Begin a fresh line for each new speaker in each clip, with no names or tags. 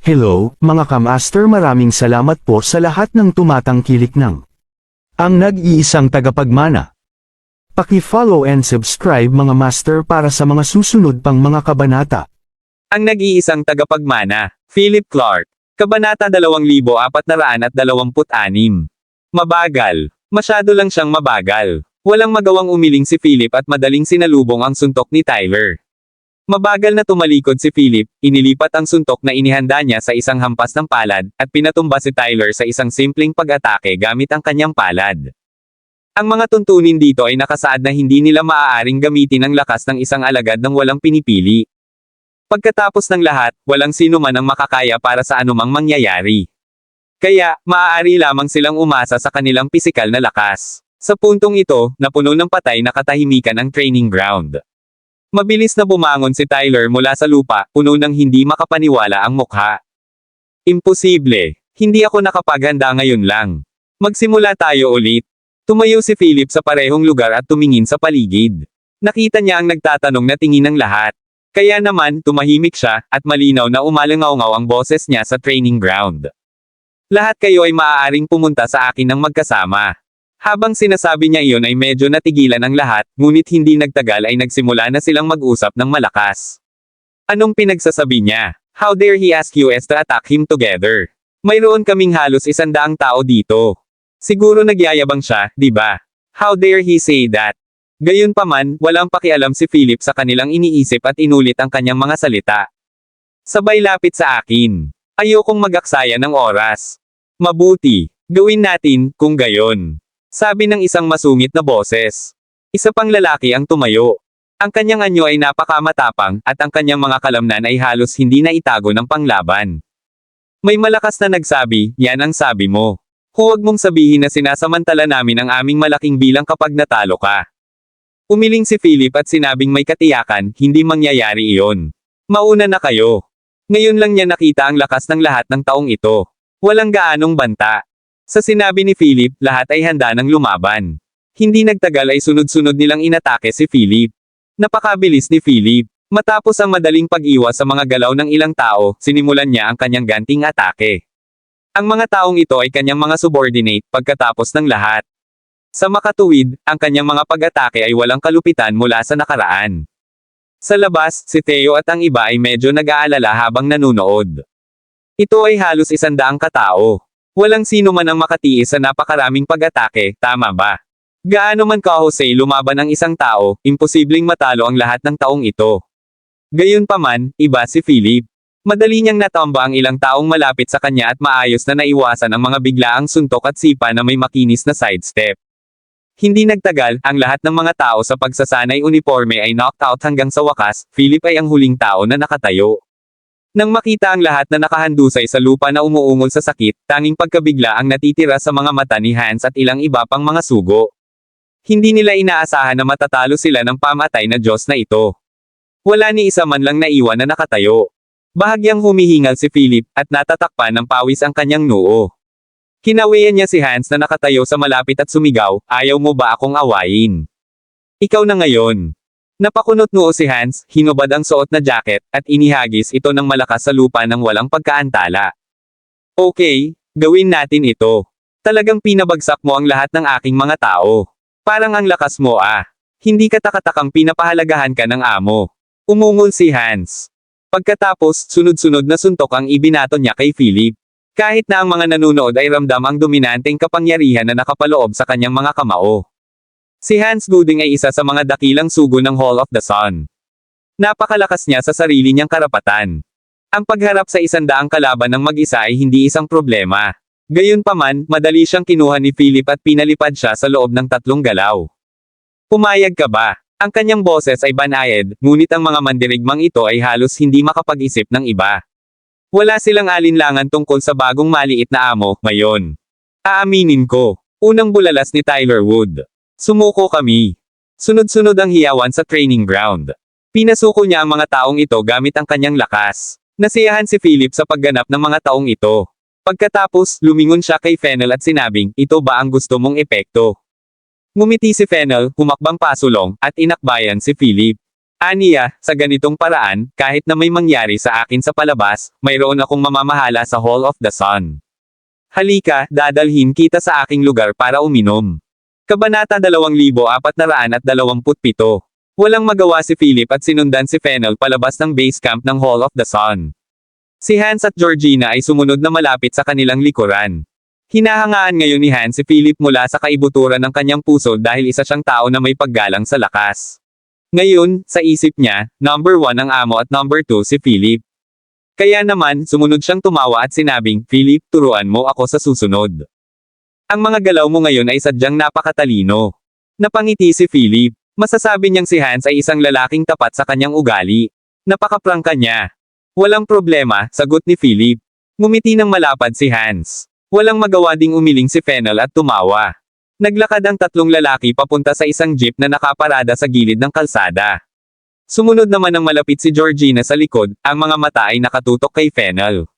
Hello, mga kamaster, maraming salamat po sa lahat ng tumatangkilik ng ang nag-iisang tagapagmana. Paki-follow and subscribe mga master para sa mga susunod pang mga kabanata.
Ang nag-iisang tagapagmana, Philip Clark. Kabanata 2426. Mabagal. Masyado lang siyang mabagal. Walang magawang umiling si Philip at madaling sinalubong ang suntok ni Tyler. Mabagal na tumalikod si Philip, inilipat ang suntok na inihanda niya sa isang hampas ng palad, at pinatumba si Tyler sa isang simpleng pag-atake gamit ang kanyang palad. Ang mga tuntunin dito ay nakasaad na hindi nila maaaring gamitin ang lakas ng isang alagad ng walang pinipili. Pagkatapos ng lahat, walang sino man ang makakaya para sa anumang mangyayari. Kaya, maaari lamang silang umasa sa kanilang pisikal na lakas. Sa puntong ito, napuno ng patay na katahimikan ang training ground. Mabilis na bumangon si Tyler mula sa lupa, puno ng hindi makapaniwala ang mukha. Imposible. Hindi ako nakapaghanda ngayon lang. Magsimula tayo ulit. Tumayo si Philip sa parehong lugar at tumingin sa paligid. Nakita niya ang nagtatanong na tingin ng lahat. Kaya naman, tumahimik siya, at malinaw na umalangaw-ngaw ang boses niya sa training ground. Lahat kayo ay maaaring pumunta sa akin ng magkasama. Habang sinasabi niya iyon ay medyo natigilan ang lahat, ngunit hindi nagtagal ay nagsimula na silang mag-usap ng malakas. Anong pinagsasabi niya? How dare he ask us to attack him together? Mayroon kaming halos 100 tao dito. Siguro nagyayabang siya, di ba? How dare he say that? Gayunpaman, walang pakialam si Philip sa kanilang iniisip at inulit ang kanyang mga salita. Sabay lapit sa akin. Ayokong mag-aksaya ng oras. Mabuti. Gawin natin, kung gayon. Sabi ng isang masungit na boses. Isa pang lalaki ang tumayo. Ang kanyang anyo ay napakamatapang, at ang kanyang mga kalamnan ay halos hindi na itago ng panglaban. May malakas na nagsabi, yan ang sabi mo. Huwag mong sabihin na sinasamantala namin ang aming malaking bilang kapag natalo ka. Umiling si Philip at sinabing may katiyakan, hindi mangyayari iyon. Mauna na kayo. Ngayon lang niya nakita ang lakas ng lahat ng taong ito. Walang gaanong banta. Sa sinabi ni Philip, lahat ay handa ng lumaban. Hindi nagtagal ay sunod-sunod nilang inatake si Philip. Napakabilis ni Philip. Matapos ang madaling pag-iwas sa mga galaw ng ilang tao, sinimulan niya ang kanyang ganting atake. Ang mga taong ito ay kanyang mga subordinate pagkatapos ng lahat. Sa makatuwid, ang kanyang mga pag-atake ay walang kalupitan mula sa nakaraan. Sa labas, si Theo at ang iba ay medyo nag-aalala habang nanunood. Ito ay halos 100 katao. Walang sino man ang makatiis sa napakaraming pag-atake, tama ba? Gaano man kahusay lumaban ang isang tao, imposibleng matalo ang lahat ng taong ito. Gayunpaman, iba si Philip. Madali niyang natamba ang ilang taong malapit sa kanya at maayos na naiwasan ang mga biglaang suntok at sipa na may makinis na sidestep. Hindi nagtagal, ang lahat ng mga tao sa pagsasanay uniforme ay knocked out hanggang sa wakas, Philip ay ang huling tao na nakatayo. Nang makita ang lahat na nakahandusay sa lupa na umuungol sa sakit, tanging pagkabigla ang natitira sa mga mata ni Hans at ilang iba pang mga sugo. Hindi nila inaasahan na matatalo sila ng pamatay na Diyos na ito. Wala ni isa man lang naiwan na nakatayo. Bahagyang humihingal si Philip, at natatakpan ng pawis ang kanyang noo. Kinawian niya si Hans na nakatayo sa malapit at sumigaw, ayaw mo ba akong awayin? Ikaw na ngayon. Napakunot noo si Hans, hinubad ang suot na jacket, at inihagis ito ng malakas sa lupa ng walang pagkaantala. Okay, gawin natin ito. Talagang pinabagsak mo ang lahat ng aking mga tao. Parang ang lakas mo ah. Hindi ka takatakang pinapahalagahan ka ng amo. Umungol si Hans. Pagkatapos, sunod-sunod na suntok ang ibinato niya kay Philip. Kahit na ang mga nanunood ay ramdam ang dominanteng kapangyarihan na nakapaloob sa kanyang mga kamao. Si Hans Gooding ay isa sa mga dakilang sugo ng Hall of the Sun. Napakalakas niya sa sarili niyang karapatan. Ang pagharap sa 100 kalaban ng mag-isa ay hindi isang problema. Gayunpaman, madali siyang kinuha ni Philip at pinalipad siya sa loob ng 3 galaw. Pumayag ka ba? Ang kanyang boses ay banayad, ngunit ang mga mandirigmang ito ay halos hindi makapag-isip ng iba. Wala silang alinlangan tungkol sa bagong maliit na amo, ngayon. Aaminin ko, unang bulalas ni Tyler Wood. Sumuko kami. Sunod-sunod ang hiyawan sa training ground. Pinasuko niya ang mga taong ito gamit ang kanyang lakas. Nasiyahan si Philip sa pagganap ng mga taong ito. Pagkatapos, lumingon siya kay Fennel at sinabing, ito ba ang gusto mong epekto? Ngumiti si Fennel, humakbang pasulong, at inakbayan si Philip. Aniya, sa ganitong paraan, kahit na may mangyari sa akin sa palabas, mayroon akong mamamahala sa Hall of the Sun. Halika, dadalhin kita sa aking lugar para uminom. Kabanata 2427. Walang magawa si Philip at sinundan si Fennel palabas ng base camp ng Hall of the Sun. Si Hans at Georgina ay sumunod na malapit sa kanilang likuran. Hinahangaan ngayon ni Hans si Philip mula sa kaibuturan ng kanyang puso dahil isa siyang tao na may paggalang sa lakas. Ngayon, sa isip niya, number 1 ang amo at number 2 si Philip. Kaya naman, sumunod siyang tumawa at sinabing, Philip, turuan mo ako sa susunod. Ang mga galaw mo ngayon ay sadyang napakatalino. Napangiti si Philip. Masasabi niyang si Hans ay isang lalaking tapat sa kanyang ugali. Napakaprangka niya. Walang problema, sagot ni Philip. Ngumiti ng malapad si Hans. Walang magawa ding umiling si Fennel at tumawa. Naglakad ang tatlong lalaki papunta sa isang jeep na nakaparada sa gilid ng kalsada. Sumunod naman ng malapit si Georgina sa likod, ang mga mata ay nakatutok kay Fennel.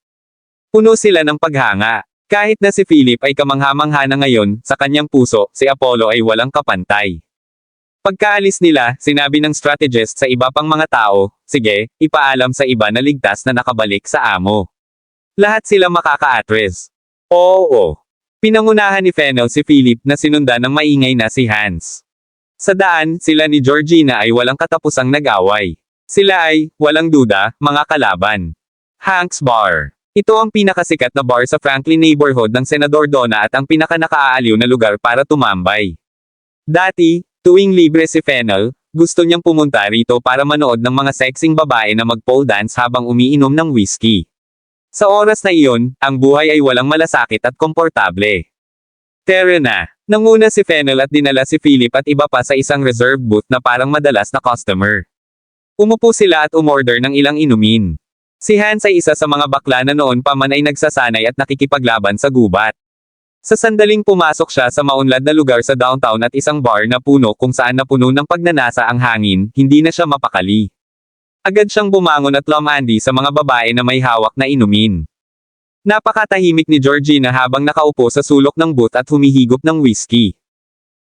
Puno sila ng paghanga. Kahit na si Philip ay kamangha-mangha na ngayon, sa kanyang puso, si Apollo ay walang kapantay. Pagkaalis nila, sinabi ng strategist sa iba pang mga tao, sige, ipaalam sa iba na ligtas na nakabalik sa amo. Lahat sila makaka-atres. Oo. Pinangunahan ni Fennel si Philip na sinundan ng maingay na si Hans. Sa daan, sila ni Georgina ay walang katapusang nag-away. Sila ay, walang duda, mga kalaban. Hank's Bar. Ito ang pinakasikat na bar sa Franklin neighborhood ng Senador Donna at ang pinaka-nakaaaliw na lugar para tumambay. Dati, tuwing libre si Fennel, gusto niyang pumunta rito para manood ng mga sexing babae na mag-pole dance habang umiinom ng whiskey. Sa oras na iyon, ang buhay ay walang malasakit at komportable. Tara na. Nanguna si Fennel at dinala si Philip at iba pa sa isang reserve booth na parang madalas na customer. Umupo sila at umorder ng ilang inumin. Si Hans ay isa sa mga bakla na noon pa man ay nagsasanay at nakikipaglaban sa gubat. Sa sandaling pumasok siya sa maunlad na lugar sa downtown at isang bar na puno kung saan napuno ng pagnanasa ang hangin, hindi na siya mapakali. Agad siyang bumangon at lumandi sa mga babae na may hawak na inumin. Napakatahimik ni Georgina habang nakaupo sa sulok ng booth at humihigop ng whiskey.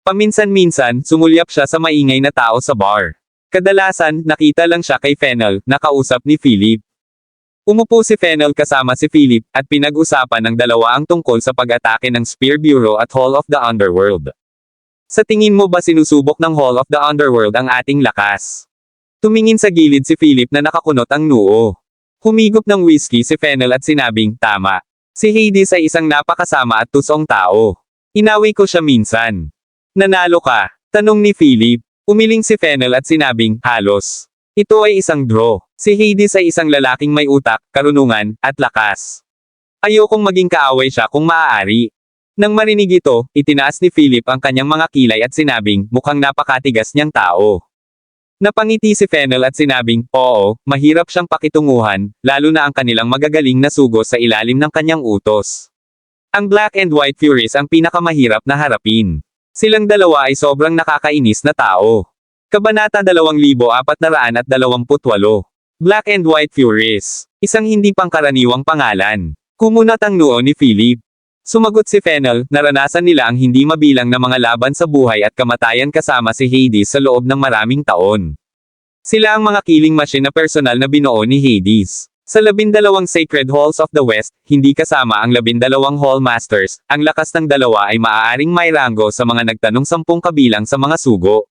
Paminsan-minsan, sumulyap siya sa maingay na tao sa bar. Kadalasan, nakita lang siya kay Fennel, nakausap ni Philip. Umupo si Fennel kasama si Philip, at pinag-usapan ng dalawa ang tungkol sa pag-atake ng Spear Bureau at Hall of the Underworld. Sa tingin mo ba sinusubok ng Hall of the Underworld ang ating lakas? Tumingin sa gilid si Philip na nakakunot ang noo. Humigop ng whiskey si Fennel at sinabing, tama. Si Hades ay isang napakasama at tusong tao. Inawi ko siya minsan. Nanalo ka? Tanong ni Philip. Umiling si Fennel at sinabing, halos. Ito ay isang draw. Si Hades ay isang lalaking may utak, karunungan, at lakas. Ayokong maging kaaway siya kung maaari. Nang marinig ito, itinaas ni Philip ang kanyang mga kilay at sinabing, mukhang napakatigas niyang tao. Napangiti si Fennel at sinabing, oo, mahirap siyang pakitunguhan, lalo na ang kanilang magagaling na sugos sa ilalim ng kanyang utos. Ang Black and White Furies ang pinakamahirap na harapin. Silang dalawa ay sobrang nakakainis na tao. Kabanata 2428. Black and White Furies. Isang hindi pangkaraniwang pangalan. Kumunat ang noo ni Philip. Sumagot si Fennel, naranasan nila ang hindi mabilang na mga laban sa buhay at kamatayan kasama si Hades sa loob ng maraming taon. Sila ang mga killing machine na personal na binuo ni Hades. Sa 12 Sacred Halls of the West, hindi kasama ang 12 Hall Masters, ang lakas ng dalawa ay maaaring may ranggo sa mga nagtanong 10 kabilang sa mga sugo.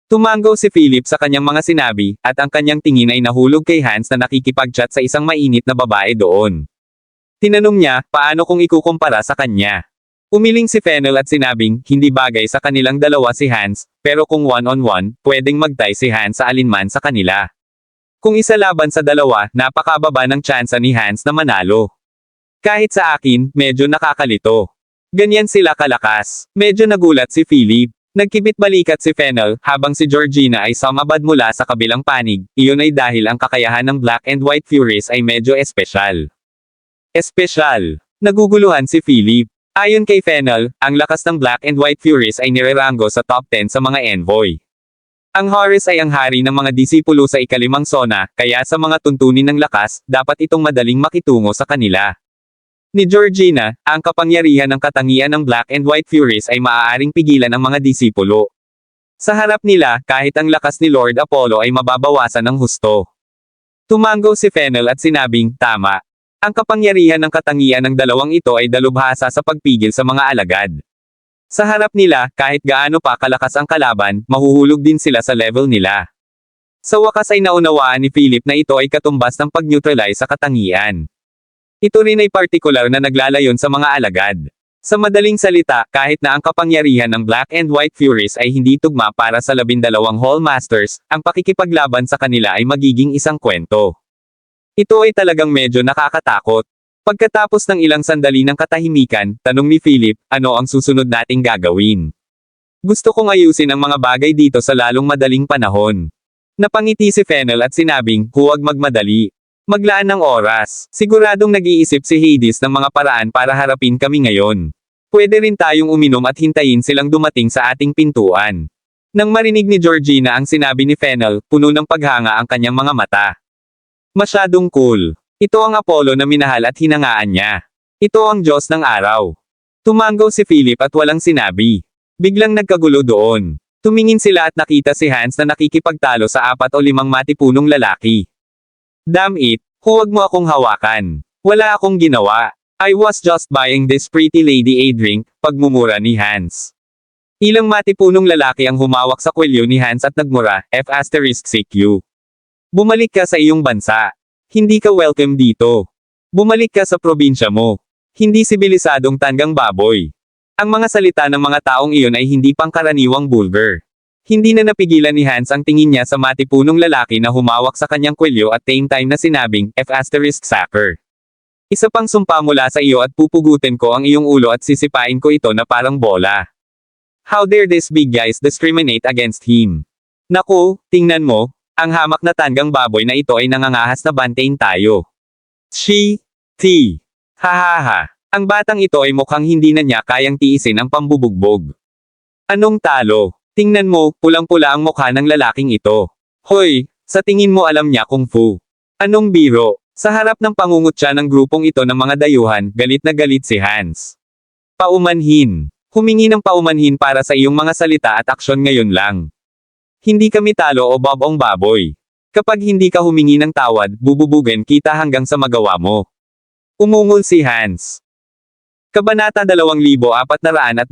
Tumango si Philip sa kanyang mga sinabi, at ang kanyang tingin ay nahulog kay Hans na nakikipag-chat sa isang mainit na babae doon. Tinanong niya, paano kung ikukumpara sa kanya? Umiling si Fennel at sinabing, hindi bagay sa kanilang dalawa si Hans, pero kung one-on-one, pwedeng magtay si Hans sa alinman sa kanila. Kung isa laban sa dalawa, napakababa ng tsansa ni Hans na manalo. Kahit sa akin, medyo nakakalito. Ganyan sila kalakas. Medyo nagulat si Philip. Nagkibit balikat si Fennel, habang si Georgina ay sumabad mula sa kabilang panig, iyon ay dahil ang kakayahan ng Black and White Furies ay medyo espesyal. Espesyal. Naguguluhan si Philip. Ayon kay Fennel, ang lakas ng Black and White Furies ay nirerango sa top 10 sa mga envoy. Ang Horus ay ang hari ng mga disipulo sa ikalimang sona, kaya sa mga tuntunin ng lakas, dapat itong madaling makitungo sa kanila. Ni Georgina, ang kapangyarihan ng katangian ng Black and White Furies ay maaaring pigilan ang mga disipulo. Sa harap nila, kahit ang lakas ni Lord Apollo ay mababawasan ng husto. Tumango si Fennel at sinabing, tama. Ang kapangyarihan ng katangian ng dalawang ito ay dalubhasa sa pagpigil sa mga alagad. Sa harap nila, kahit gaano pa kalakas ang kalaban, mahuhulog din sila sa level nila. Sa wakas ay naunawaan ni Philip na ito ay katumbas ng pag-neutralize sa katangian. Ito rin ay partikular na naglalayon sa mga alagad. Sa madaling salita, kahit na ang kapangyarihan ng Black and White Furies ay hindi tugma para sa 12 Hall Masters, ang pakikipaglaban sa kanila ay magiging isang kwento. Ito ay talagang medyo nakakatakot. Pagkatapos ng ilang sandali ng katahimikan, tanong ni Philip, ano ang susunod nating gagawin? Gusto kong ayusin ang mga bagay dito sa lalong madaling panahon. Napangiti si Fennel at sinabing, huwag magmadali. Maglaan ng oras. Siguradong nag-iisip si Hades ng mga paraan para harapin kami ngayon. Pwede rin tayong uminom at hintayin silang dumating sa ating pintuan. Nang marinig ni Georgina ang sinabi ni Fennel, puno ng paghanga ang kanyang mga mata. Masyadong cool. Ito ang Apollo na minahal at hinangaan niya. Ito ang Diyos ng araw. Tumango si Philip at walang sinabi. Biglang nagkagulo doon. Tumingin sila at nakita si Hans na nakikipagtalo sa 4 o 5 matipunong lalaki. Damn it, huwag mo akong hawakan. Wala akong ginawa. I was just buying this pretty lady a drink, pagmumura ni Hans. Ilang matipunong lalaki ang humawak sa kwelyo ni Hans at nagmura, F***CQ. Bumalik ka sa iyong bansa. Hindi ka welcome dito. Bumalik ka sa probinsya mo. Hindi sibilisadong tanggang baboy. Ang mga salita ng mga taong iyon ay hindi pangkaraniwang bulgar. Hindi na napigilan ni Hans ang tingin niya sa matipunong lalaki na humawak sa kanyang kwelyo at same time na sinabing, F***Sacker. Isa pang sumpa mula sa iyo at pupugutin ko ang iyong ulo at sisipain ko ito na parang bola. How dare these big guys discriminate against him? Naku, tingnan mo, ang hamak na tanggang baboy na ito ay nangangahas na bantayin tayo. Hahaha. Ang batang ito ay mukhang hindi na niya kayang tiisin ang pambubugbog. Anong talo? Tingnan mo, pulang-pula ang mukha ng lalaking ito. Hoy, sa tingin mo alam niya kung fu. Anong biro? Sa harap ng pangungutya ng grupong ito ng mga dayuhan, galit na galit si Hans. Paumanhin. Humingi ng paumanhin para sa iyong mga salita at aksyon ngayon lang. Hindi kami talo o babong baboy. Kapag hindi ka humingi ng tawad, bububugin kita hanggang sa magawa mo. Umungol si Hans. Kabanata 2429.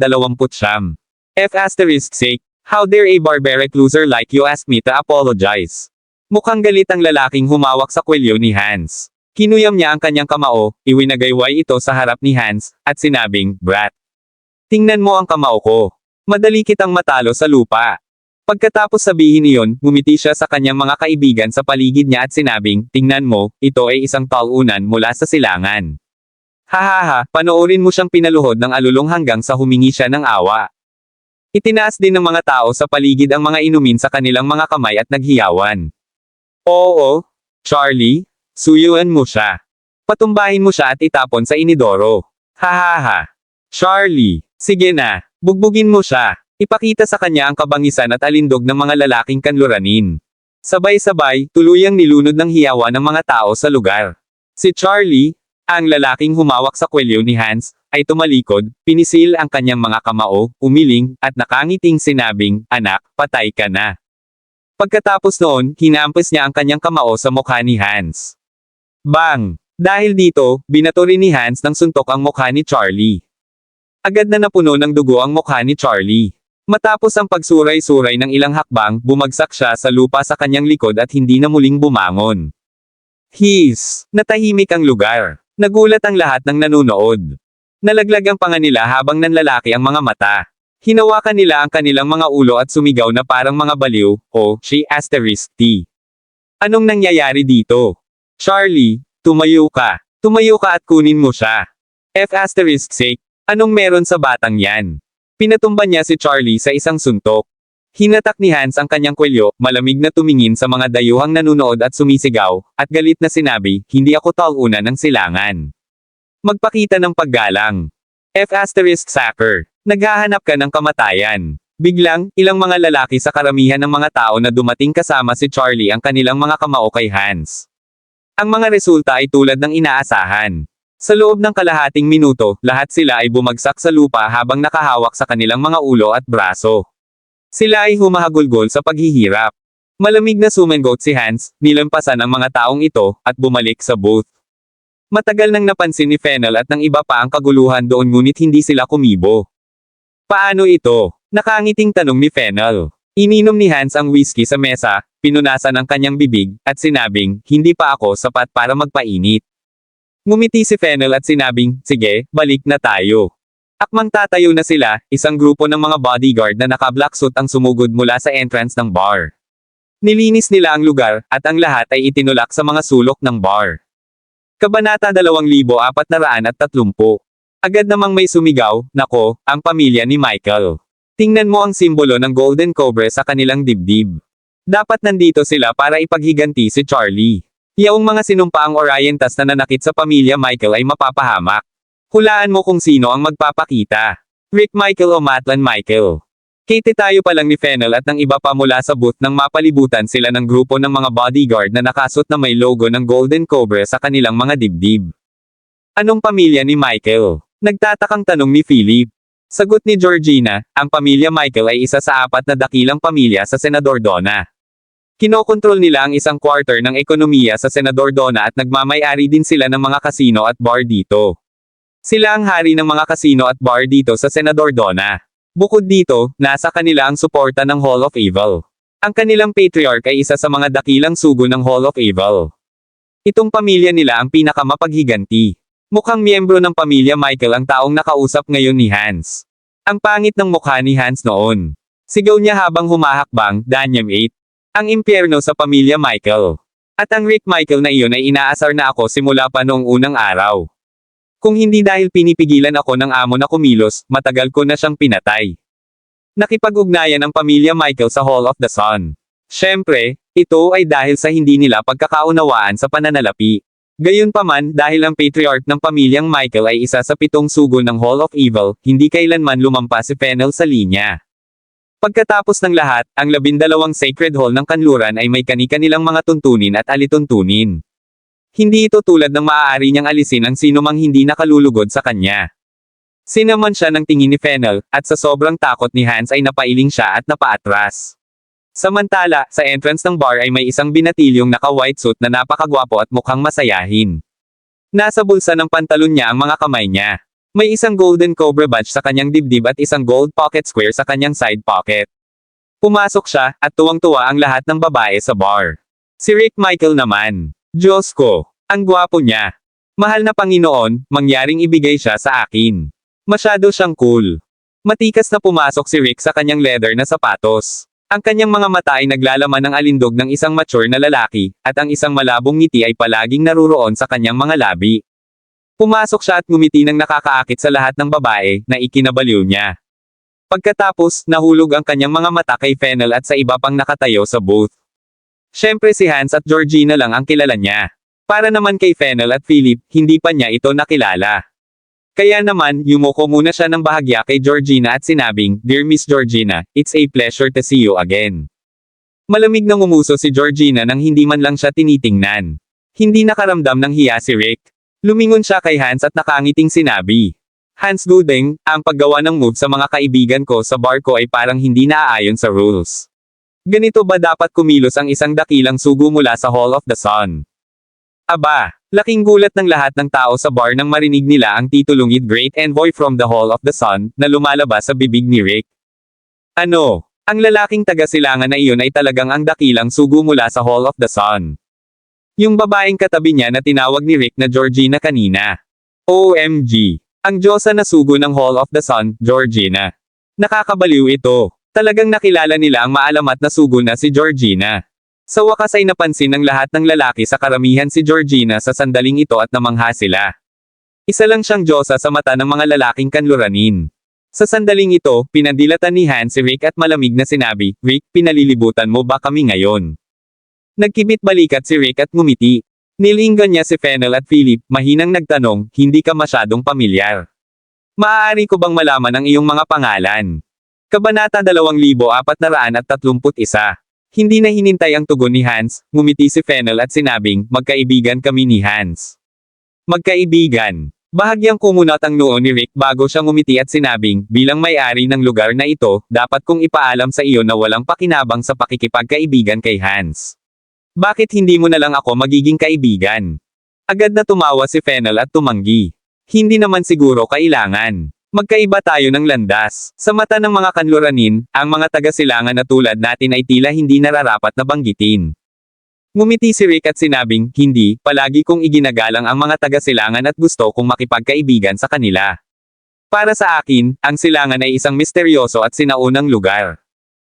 F***sake, how dare a barbaric loser like you ask me to apologize? Mukhang galit ang lalaking humawak sa kwelyo ni Hans. Kinuyam niya ang kanyang kamao, iwinagayway ito sa harap ni Hans, at sinabing, brat. Tingnan mo ang kamao ko. Madali kitang matalo sa lupa. Pagkatapos sabihin iyon, ngumiti siya sa kanyang mga kaibigan sa paligid niya at sinabing, tingnan mo, ito ay isang talunan mula sa silangan. Hahaha, panoorin mo siyang pinaluhod ng alulong hanggang sa humingi siya ng awa. Itinaas din ng mga tao sa paligid ang mga inumin sa kanilang mga kamay at naghiyawan. Oo, Charlie, suyuan mo siya. Patumbahin mo siya at itapon sa inidoro. Hahaha. Charlie, sige na, bugbugin mo siya. Ipakita sa kanya ang kabangisan at alindog ng mga lalaking kanluranin. Sabay-sabay, tuluyang nilunod ng hiyawan ng mga tao sa lugar. Si Charlie, ang lalaking humawak sa kwelyo ni Hans, ay tumalikod, pinisil ang kanyang mga kamao, umiling, at nakangiting sinabing, anak, patay ka na. Pagkatapos noon, hinampos niya ang kanyang kamao sa mukha ni Hans. Bang! Dahil dito, binato rin ni Hans ng suntok ang mukha ni Charlie. Agad na napuno ng dugo ang mukha ni Charlie. Matapos ang pagsuray-suray ng ilang hakbang, bumagsak siya sa lupa sa kanyang likod at hindi na muling bumangon. Natahimik ang lugar. Nagulat ang lahat ng nanunood. Nalaglag ang panga nila habang nanlalaki ang mga mata. Hinawakan nila ang kanilang mga ulo at sumigaw na parang mga baliw, T. Anong nangyayari dito? Charlie, tumayo ka. Tumayo ka at kunin mo siya. F***sake, anong meron sa batang yan? Pinatumba niya si Charlie sa isang suntok. Hinatak ni Hans ang kanyang kwelyo, malamig na tumingin sa mga dayuhang nanunood at sumisigaw, at galit na sinabi, hindi ako talunan ng silangan. Magpakita ng paggalang. F***sacker. Naghahanap ka ng kamatayan. Biglang, ilang mga lalaki sa karamihan ng mga tao na dumating kasama si Charlie ang kanilang mga kamao kay Hans. Ang mga resulta ay tulad ng inaasahan. Sa loob ng kalahating minuto, lahat sila ay bumagsak sa lupa habang nakahawak sa kanilang mga ulo at braso. Sila ay humahagulgol sa paghihirap. Malamig na sumengot si Hans, nilampasan ang mga taong ito, at bumalik sa booth. Matagal nang napansin ni Fennel at ng iba pa ang kaguluhan doon ngunit hindi sila kumibo. Paano ito? Nakangiting tanong ni Fennel. Ininom ni Hans ang whiskey sa mesa, pinunasan ang kanyang bibig, at sinabing, hindi pa ako sapat para magpainit. Ngumiti si Fennel at sinabing, sige, balik na tayo. Akmang tatayo na sila, isang grupo ng mga bodyguard na naka-black suit ang sumugod mula sa entrance ng bar. Nilinis nila ang lugar, at ang lahat ay itinulak sa mga sulok ng bar. Kabanata 2430. Agad namang may sumigaw, nako, ang pamilya ni Michael. Tingnan mo ang simbolo ng Golden Cobra sa kanilang dibdib. Dapat nandito sila para ipaghiganti si Charlie. Yaong mga sinumpaang Orientas na nanakit sa pamilya Michael ay mapapahamak. Hulaan mo kung sino ang magpapakita. Rick Michael o Matlan Michael. Kate tayo pa lang ni Fennel at ng iba pa mula sa booth nang mapalibutan sila ng grupo ng mga bodyguard na nakasot na may logo ng Golden Cobra sa kanilang mga dibdib. Anong pamilya ni Michael? Nagtatakang tanong ni Philip. Sagot ni Georgina, ang pamilya Michael ay isa sa 4 na dakilang pamilya sa Senador Donna. Kinokontrol nila ang isang quarter ng ekonomiya sa Senador Donna at nagmamay-ari din sila ng mga kasino at bar dito. Sila ang hari ng mga kasino at bar dito sa Senador Donna. Bukod dito, nasa kanila ang suporta ng Hall of Evil. Ang kanilang patriarch ay isa sa mga dakilang sugo ng Hall of Evil. Itong pamilya nila ang pinakamapaghiganti. Mukhang miyembro ng pamilya Michael ang taong nakausap ngayon ni Hans. Ang pangit ng mukha ni Hans noon. Sigaw niya habang humahakbang, Danyam 8. Ang impyerno sa pamilya Michael. At ang Rick Michael na iyon ay inaasar na ako simula pa noong unang araw. Kung hindi dahil pinipigilan ako ng amo na kumilos, matagal ko na siyang pinatay. Nakipag-ugnayan ang pamilya Michael sa Hall of the Sun. Siyempre, ito ay dahil sa hindi nila pagkakaunawaan sa pananalapi. Gayunpaman, dahil ang patriarch ng pamilyang Michael ay isa sa 7 sugo ng Hall of Evil, hindi kailanman lumampas si Fennel sa linya. Pagkatapos ng lahat, ang 12 Sacred Hall ng kanluran ay may kani-kanilang mga tuntunin at alituntunin. Hindi ito tulad ng maaari niyang alisin ang sinumang hindi nakalulugod sa kanya. Sinaman siya ng tingin ni Fennel, at sa sobrang takot ni Hans ay napailing siya at napaatras. Samantala, sa entrance ng bar ay may isang binatilyong naka-white suit na napakagwapo at mukhang masayahin. Nasa bulsa ng pantalon niya ang mga kamay niya. May isang Golden Cobra badge sa kanyang dibdib at isang gold pocket square sa kanyang side pocket. Pumasok siya, at tuwang-tuwa ang lahat ng babae sa bar. Si Rick Michael naman. Diyos ko, ang gwapo niya. Mahal na Panginoon, mangyaring ibigay siya sa akin. Masyado siyang cool. Matikas na pumasok si Rick sa kanyang leather na sapatos. Ang kanyang mga mata ay naglalaman ng alindog ng isang mature na lalaki, at ang isang malabong ngiti ay palaging naruroon sa kanyang mga labi. Pumasok siya at ngumiti ng nakakaakit sa lahat ng babae, na ikinabaliw niya. Pagkatapos, nahulog ang kanyang mga mata kay Fennel at sa iba pang nakatayo sa booth. Siyempre si Hans at Georgina lang ang kilala niya. Para naman kay Fennel at Philip, hindi pa niya ito nakilala. Kaya naman, yumuko muna siya ng bahagya kay Georgina at sinabing, Dear Miss Georgina, it's a pleasure to see you again. Malamig na ngumuso si Georgina nang hindi man lang siya tinitingnan. Hindi nakaramdam ng hiya si Rick. Lumingon siya kay Hans at nakangiting sinabi, Hans Gooding, ang paggawa ng move sa mga kaibigan ko sa bar ko ay parang hindi naaayon sa rules. Ganito ba dapat kumilos ang isang dakilang sugo mula sa Hall of the Sun? Aba, laking gulat ng lahat ng tao sa bar nang marinig nila ang titulungid Great Envoy from the Hall of the Sun, na lumalabas sa bibig ni Rick. Ano? Ang lalaking taga-silangan na iyon ay talagang ang dakilang sugo mula sa Hall of the Sun. Yung babaeng katabi niya na tinawag ni Rick na Georgina kanina. OMG! Ang Diyosa na sugo ng Hall of the Sun, Georgina. Nakakabaliw ito. Talagang nakilala nila ang maalamat na sugo na si Georgina. Sa wakas ay napansin ng lahat ng lalaki sa karamihan si Georgina sa sandaling ito at namangha sila. Isa lang siyang Diyosa sa mata ng mga lalaking kanluranin. Sa sandaling ito, pinadilatan ni Hans si Rick at malamig na sinabi, Rick, pinalilibutan mo ba kami ngayon? Nagkibit balikat si Rick at ngumiti. Nilinggan niya si Fennel at Philip, mahinang nagtanong, hindi ka masyadong pamilyar. Maaari ko bang malaman ang iyong mga pangalan? Kabanata 2431. Hindi na hinintay ang tugon ni Hans, ngumiti si Fennel at sinabing, magkaibigan kami ni Hans. Magkaibigan. Bahagyang kumunot ang noo ni Rick bago siya ngumiti at sinabing, bilang may-ari ng lugar na ito, dapat kong ipaalam sa iyo na walang pakinabang sa pakikipagkaibigan kay Hans. Bakit hindi mo na lang ako magiging kaibigan? Agad na tumawa si Fennel at tumanggi. Hindi naman siguro kailangan. Magkaiba tayo ng landas. Sa mata ng mga kanluranin, ang mga taga-silangan na tulad natin ay tila hindi nararapat na banggitin. Ngumiti si Rick at sinabing, hindi, palagi kong iginagalang ang mga taga-silangan at gusto kong makipagkaibigan sa kanila. Para sa akin, ang silangan ay isang misteryoso at sinaunang lugar.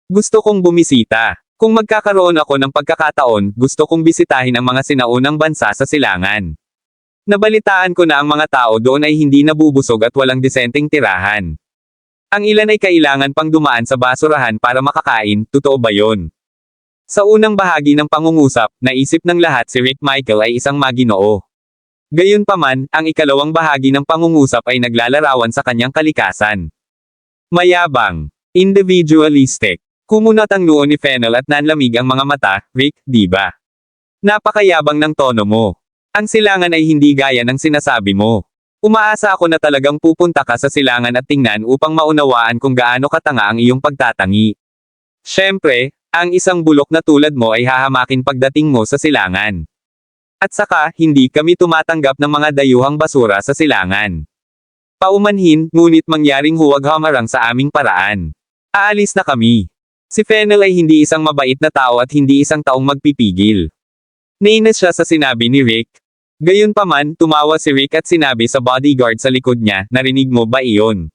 Gusto kong bumisita. Kung magkakaroon ako ng pagkakataon, gusto kong bisitahin ang mga sinaunang bansa sa silangan. Nabalitaan ko na ang mga tao doon ay hindi nabubusog at walang disenteng tirahan. Ang ilan ay kailangan pang dumaan sa basurahan para makakain, totoo ba yon? Sa unang bahagi ng pangungusap, naisip ng lahat si Rick Michael ay isang maginoo. Gayunpaman, ang ikalawang bahagi ng pangungusap ay naglalarawan sa kanyang kalikasan. Mayabang. Individualistic. Kumunot ang noo ni Fennel at nanlamig ang mga mata, Rick, di ba? Napakayabang ng tono mo. Ang silangan ay hindi gaya ng sinasabi mo. Umaasa ako na talagang pupunta ka sa silangan at tingnan upang maunawaan kung gaano katanga ang iyong pagtatangi. Siyempre, ang isang bulok na tulad mo ay hahamakin pagdating mo sa silangan. At saka, hindi kami tumatanggap ng mga dayuhang basura sa silangan. Paumanhin, ngunit mangyaring huwag hamarang sa aming paraan. Aalis na kami. Si Fennel ay hindi isang mabait na tao at hindi isang taong magpipigil. Nainis siya sa sinabi ni Rick. Gayunpaman, tumawa si Rick at sinabi sa bodyguard sa likod niya, narinig mo ba iyon?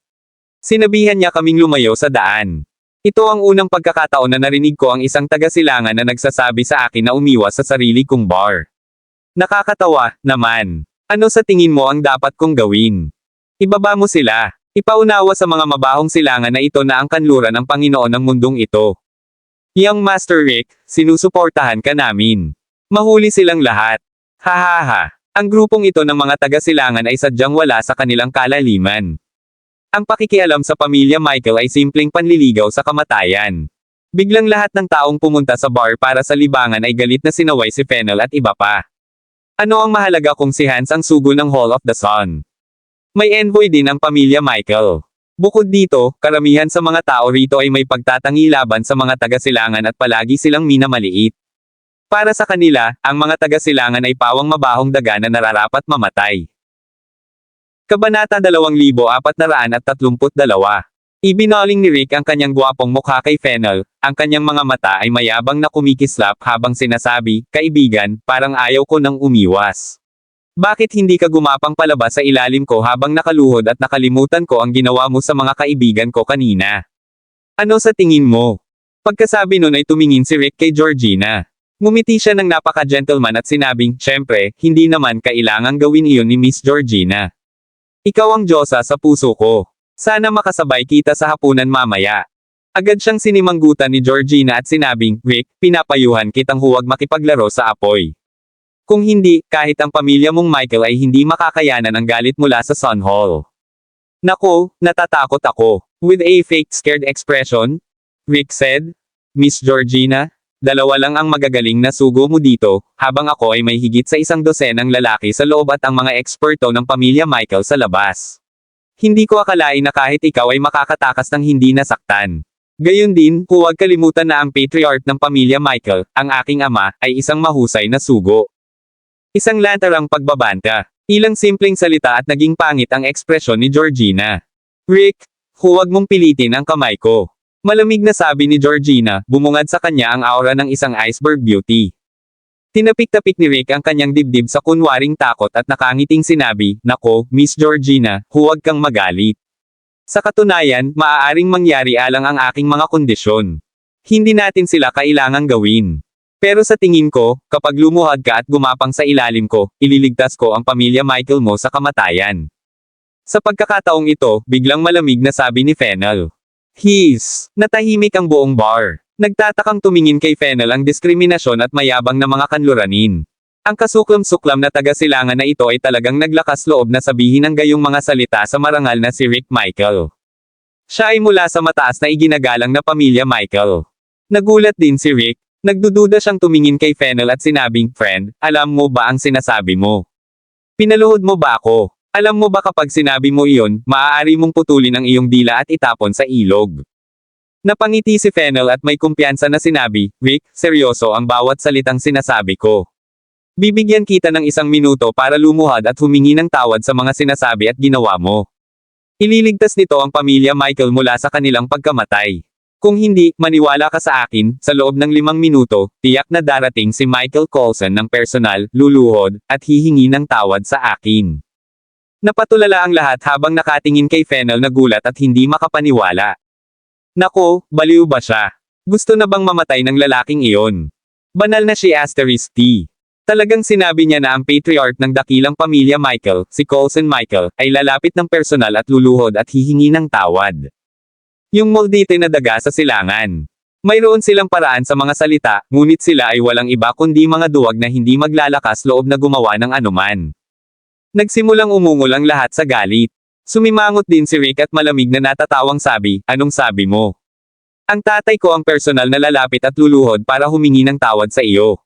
Sinabihan niya kaming lumayo sa daan. Ito ang unang pagkakataon na narinig ko ang isang taga-silangan na nagsasabi sa akin na umiwas sa sarili kong bar. Nakakatawa, naman. Ano sa tingin mo ang dapat kong gawin? Ibaba mo sila. Ipaunawa sa mga mabahong silangan na ito na ang kanluran ng Panginoon ng mundong ito. Young Master Rick, sinusuportahan ka namin. Mahuli silang lahat. Hahaha. Ang grupong ito ng mga taga-silangan ay sadyang wala sa kanilang kalaliman. Ang pakikialam sa pamilya Michael ay simpleng panliligaw sa kamatayan. Biglang lahat ng taong pumunta sa bar para sa libangan ay galit na sinaway si Fennel at iba pa. Ano ang mahalaga kung si Hans ang sugo ng Hall of the Sun? May envoy din ang pamilya Michael. Bukod dito, karamihan sa mga tao rito ay may pagtatangi laban sa mga taga-silangan at palagi silang minamaliit. Para sa kanila, ang mga taga-silangan ay pawang mabahong daga na nararapat mamatay. Kabanata 2432. Ibinaling ni Rick ang kanyang gwapong mukha kay Fennel, ang kanyang mga mata ay mayabang na kumikislap habang sinasabi, kaibigan, parang ayaw ko nang umiwas. Bakit hindi ka gumapang palabas sa ilalim ko habang nakaluhod at nakalimutan ko ang ginawa mo sa mga kaibigan ko kanina? Ano sa tingin mo? Pagkasabi nun ay tumingin si Rick kay Georgina. Ngumiti siya ng napaka-gentleman at sinabing, syempre, hindi naman kailangang gawin iyon ni Miss Georgina. Ikaw ang Diyosa sa puso ko. Sana makasabay kita sa hapunan mamaya. Agad siyang sinimanggutan ni Georgina at sinabing, Rick, pinapayuhan kitang huwag makipaglaro sa apoy. Kung hindi, kahit ang pamilya mong Michael ay hindi makakayanan ang galit mula sa Sun Hall. Nako, natatakot ako. With a fake scared expression, Rick said, Miss Georgina, dalawa lang ang magagaling na sugo mo dito, habang ako ay may higit sa 100 lalaki sa loob at ang mga eksperto ng pamilya Michael sa labas. Hindi ko akalain na kahit ikaw ay makakatakas ng hindi nasaktan. Gayon din, huwag kalimutan na ang patriarch ng pamilya Michael, ang aking ama, ay isang mahusay na sugo. Isang lantarang pagbabanta. Ilang simpleng salita at naging pangit ang ekspresyon ni Georgina. Rick, huwag mong pilitin ang kamay ko. Malamig na sabi ni Georgina, bumungad sa kanya ang aura ng isang iceberg beauty. Tinapik-tapik ni Rick ang kanyang dibdib sa kunwaring takot at nakangiting sinabi, nako, Miss Georgina, huwag kang magalit. Sa katunayan, maaaring mangyari alang ang aking mga kondisyon. Hindi natin sila kailangang gawin. Pero sa tingin ko, kapag lumuhad ka at gumapang sa ilalim ko, ililigtas ko ang pamilya Michael mo sa kamatayan. Sa pagkakataong ito, biglang malamig na sabi ni Fennel. Natahimik ang buong bar. Nagtatakang tumingin kay Fennel ang diskriminasyon at mayabang na mga kanluranin. Ang kasuklam-suklam na taga-silangan na ito ay talagang naglakas loob na sabihin ang gayong mga salita sa marangal na si Rick Michael. Siya ay mula sa mataas na iginagalang na pamilya Michael. Nagulat din si Rick. Nagdududa siyang tumingin kay Fennel at sinabing, friend, alam mo ba ang sinasabi mo? Pinaluhod mo ba ako? Alam mo ba kapag sinabi mo iyon, maaari mong putulin ang iyong dila at itapon sa ilog. Napangiti si Fennel at may kumpiyansa na sinabi, Rick, seryoso ang bawat salitang sinasabi ko. Bibigyan kita ng 1 minuto para lumuhad at humingi ng tawad sa mga sinasabi at ginawa mo. Ililigtas nito ang pamilya Michael mula sa kanilang pagkamatay. Kung hindi, maniwala ka sa akin, sa loob ng 5 minuto, tiyak na darating si Michael Coulson ng personal, luluhod, at hihingi ng tawad sa akin. Napatulala ang lahat habang nakatingin kay Fennel na gulat at hindi makapaniwala. Nako, baliw ba siya? Gusto na bang mamatay ng lalaking iyon? Banal na si Asterisk T. Talagang sinabi niya na ang patriarch ng dakilang pamilya Michael, si Coulson Michael, ay lalapit ng personal at luluhod at hihingi ng tawad. Yung moldite na daga sa silangan. Mayroon silang paraan sa mga salita, ngunit sila ay walang iba kundi mga duwag na hindi maglalakas loob na gumawa ng anuman. Nagsimulang umungol ang lahat sa galit. Sumimangot din si Rick at malamig na natatawang sabi, anong sabi mo? Ang tatay ko ang personal na lalapit at luluhod para humingi ng tawad sa iyo.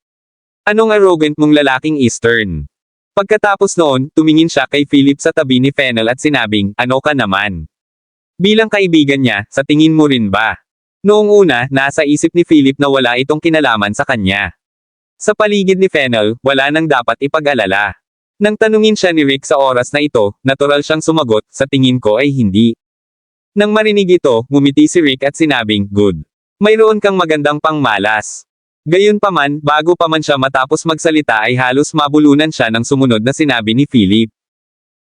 Anong arrogant mong lalaking Eastern? Pagkatapos noon, tumingin siya kay Philip sa tabi ni Fennel at sinabing, ano ka naman? Bilang kaibigan niya, sa tingin mo rin ba? Noong una, nasa isip ni Philip na wala itong kinalaman sa kanya. Sa paligid ni Fennel, wala nang dapat ipag-alala. Nang tanungin siya ni Rick sa oras na ito, natural siyang sumagot, sa tingin ko ay hindi. Nang marinig ito, ngumiti si Rick at sinabing, good. Mayroon kang magandang pangmalas. Gayunpaman, bago pa man siya matapos magsalita ay halos mabulunan siya ng sumunod na sinabi ni Philip.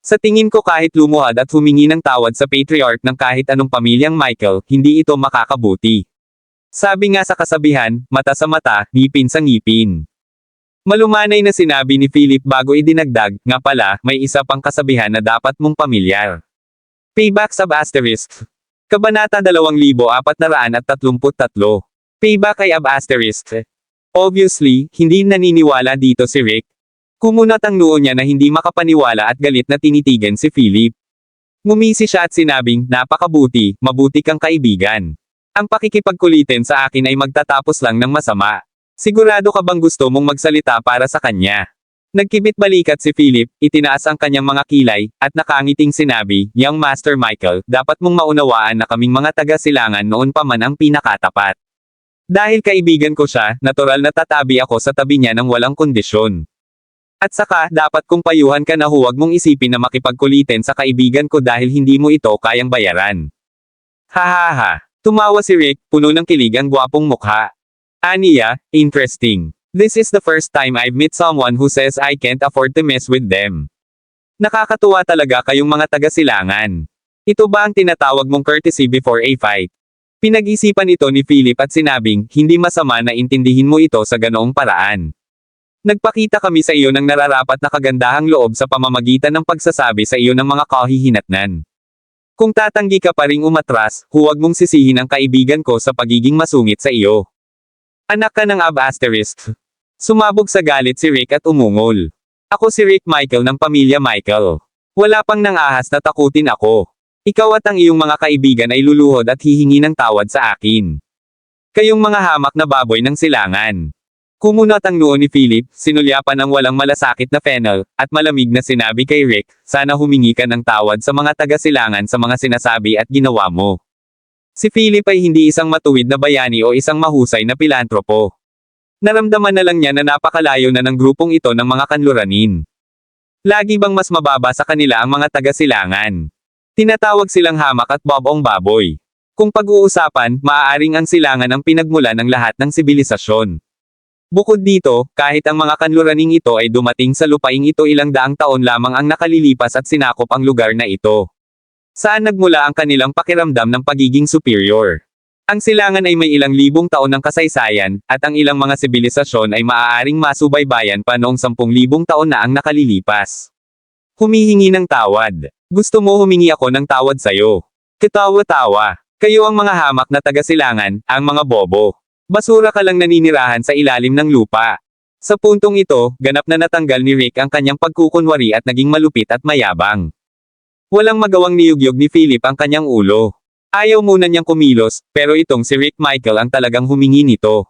Sa tingin ko kahit lumuhad at humingi ng tawad sa patriarch ng kahit anong pamilyang Michael, hindi ito makakabuti. Sabi nga sa kasabihan, mata sa mata, ngipin sa ngipin. Malumanay na sinabi ni Philip bago idinagdag, nga pala, may isa pang kasabihan na dapat mong pamilyar. Payback sub asterisk. Kabanata 2433. Payback ay ab asterisk. Obviously, hindi naniniwala dito si Rick. Kumunat ang noo niya na hindi makapaniwala at galit na tinitigan si Philip. Ngumisi siya at sinabing, napakabuti, mabuti kang kaibigan. Ang pakikipagkulitin sa akin ay magtatapos lang ng masama. Sigurado ka bang gusto mong magsalita para sa kanya? Nagkibit balikat si Philip, itinaas ang kanyang mga kilay, at nakangiting sinabi, Young Master Michael, dapat mong maunawaan na kaming mga taga-silangan noon pa man ang pinakatapat. Dahil kaibigan ko siya, natural na tatabi ako sa tabi niya ng walang kondisyon. At saka, dapat kong payuhan ka na huwag mong isipin na makipagkulitin sa kaibigan ko dahil hindi mo ito kayang bayaran. Hahaha. Tumawa si Rick, puno ng kilig ang gwapong mukha. Aniya, interesting. This is the first time I've met someone who says I can't afford to mess with them. Nakakatuwa talaga kayong mga taga-silangan. Ito ba ang tinatawag mong courtesy before a fight? Pinag-isipan ito ni Philip at sinabing, hindi masama na intindihin mo ito sa ganoong paraan. Nagpakita kami sa iyo ng nararapat na kagandahang loob sa pamamagitan ng pagsasabi sa iyo ng mga kahihinatnan. Kung tatanggi ka pa ring umatras, huwag mong sisihin ang kaibigan ko sa pagiging masungit sa iyo. Anak ka ng ab asterisk. Sumabog sa galit si Rick at umungol. Ako si Rick Michael ng pamilya Michael. Wala pang nangahas na takutin ako. Ikaw at ang iyong mga kaibigan ay luluhod at hihingi ng tawad sa akin. Kayong mga hamak na baboy ng silangan. Kumunat ang noo ni Philip, sinulyapan ng walang malasakit na Fennel, at malamig na sinabi kay Rick, sana humingi ka ng tawad sa mga taga-silangan sa mga sinasabi at ginawa mo. Si Philip ay hindi isang matuwid na bayani o isang mahusay na pilantropo. Naramdaman na lang niya na napakalayo na ng grupong ito ng mga kanluranin. Lagi bang mas mababa sa kanila ang mga taga-silangan? Tinatawag silang hamak at bobong baboy. Kung pag-uusapan, maaaring ang silangan ang pinagmulan ng lahat ng sibilisasyon. Bukod dito, kahit ang mga kanluraning ito ay dumating sa lupaing ito ilang daang taon lamang ang nakalilipas at sinakop ang lugar na ito. Saan nagmula ang kanilang pakiramdam ng pagiging superior? Ang silangan ay may ilang libong taon ng kasaysayan, at ang ilang mga sibilisasyon ay maaaring masubaybayan pa noong 10,000 taon na ang nakalilipas. Humihingi ng tawad. Gusto mo humingi ako ng tawad sa'yo? Ketawa-tawa. Kayo ang mga hamak na taga-silangan, ang mga bobo. Basura ka lang naninirahan sa ilalim ng lupa. Sa puntong ito, ganap na natanggal ni Rick ang kanyang pagkukunwari at naging malupit at mayabang. Walang magawang niyugyog ni Philip ang kanyang ulo. Ayaw muna niyang kumilos, pero itong si Rick Michael ang talagang humingi nito.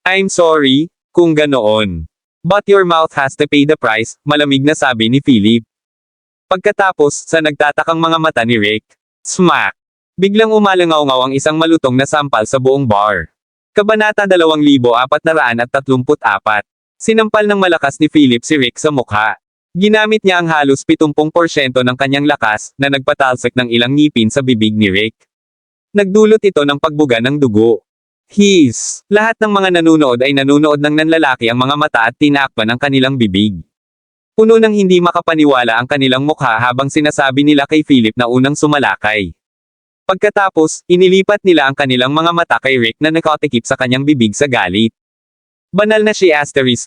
I'm sorry, kung ganoon. But your mouth has to pay the price, malamig na sabi ni Philip. Pagkatapos, sa nagtatakang mga mata ni Rick, smack! Biglang umalangaw-ngaw ang isang malutong na sampal sa buong bar. Kabanata 2434. Sinampal ng malakas ni Philip si Rick sa mukha. Ginamit niya ang halos 70% ng kanyang lakas, na nagpatalsik ng ilang ngipin sa bibig ni Rick. Nagdulot ito ng pagbuga ng dugo. Lahat ng mga nanunood ay nanunood ng nanlalaki ang mga mata at tinakpan ang kanilang bibig. Puno ng hindi makapaniwala ang kanilang mukha habang sinasabi nila kay Philip na unang sumalakay. Pagkatapos, inilipat nila ang kanilang mga mata kay Rick na nakatikip sa kanyang bibig sa galit. Banal na si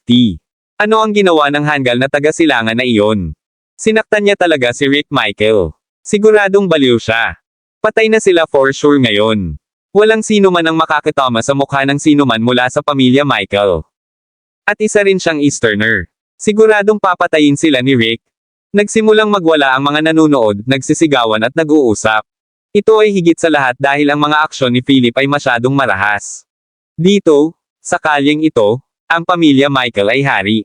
*T. Ano ang ginawa ng hanggal na taga-silangan na iyon? Sinaktan niya talaga si Rick Michael. Siguradong baliw siya. Patay na sila for sure ngayon. Walang sino man ang makakatama sa mukha ng sino man mula sa pamilya Michael. At isa rin siyang Easterner. Siguradong papatayin sila ni Rick. Nagsimulang magwala ang mga nanunood, nagsisigawan at nag-uusap. Ito ay higit sa lahat dahil ang mga aksyon ni Philip ay masyadong marahas. Dito, sa kalyeng ito, ang pamilya Michael ay hari.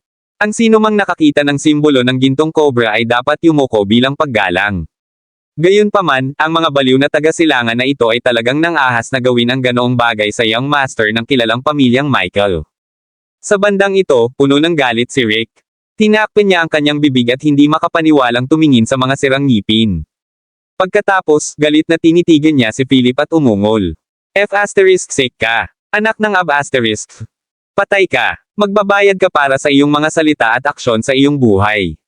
Ang sino mang nakakita ng simbolo ng gintong cobra ay dapat yumuko bilang paggalang. Gayunpaman, ang mga baliw na taga-silangan na ito ay talagang nang-ahas na gawin ang ganoong bagay sa young master ng kilalang pamilyang Michael. Sa bandang ito, puno ng galit si Rick. Tinakpan niya ang kanyang bibig at hindi makapaniwalang tumingin sa mga sirang ngipin. Pagkatapos, galit na tinitigan niya si Philip at umungol. F*** ka. Anak ng Ab***. Patay ka. Magbabayad ka para sa iyong mga salita at aksyon sa iyong buhay.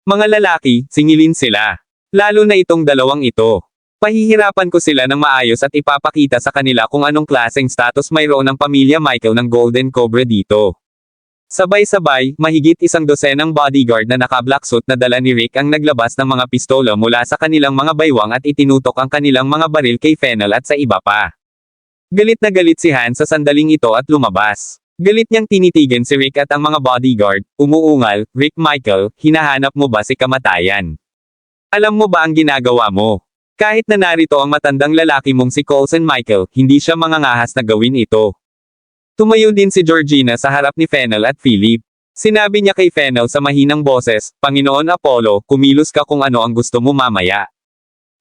Mga lalaki, singilin sila. Lalo na itong dalawang ito. Pahihirapan ko sila ng maayos at ipapakita sa kanila kung anong klaseng status mayroon ng pamilya Michael ng Golden Cobra dito. Sabay-sabay, mahigit 100 bodyguard na naka-black suit na dala ni Rick ang naglabas ng mga pistola mula sa kanilang mga baywang at itinutok ang kanilang mga baril kay Fennel at sa iba pa. Galit na galit si Han sa sandaling ito at lumabas. Galit niyang tinitigan si Rick at ang mga bodyguard, umuungal, Rick Michael, hinahanap mo ba si kamatayan? Alam mo ba ang ginagawa mo? Kahit na narito ang matandang lalaki mong si Coulson Michael, hindi siya mangangahas na gawin ito. Tumayo din si Georgina sa harap ni Fennel at Philip. Sinabi niya kay Fennel sa mahinang boses, Panginoon Apollo, kumilos ka kung ano ang gusto mo mamaya.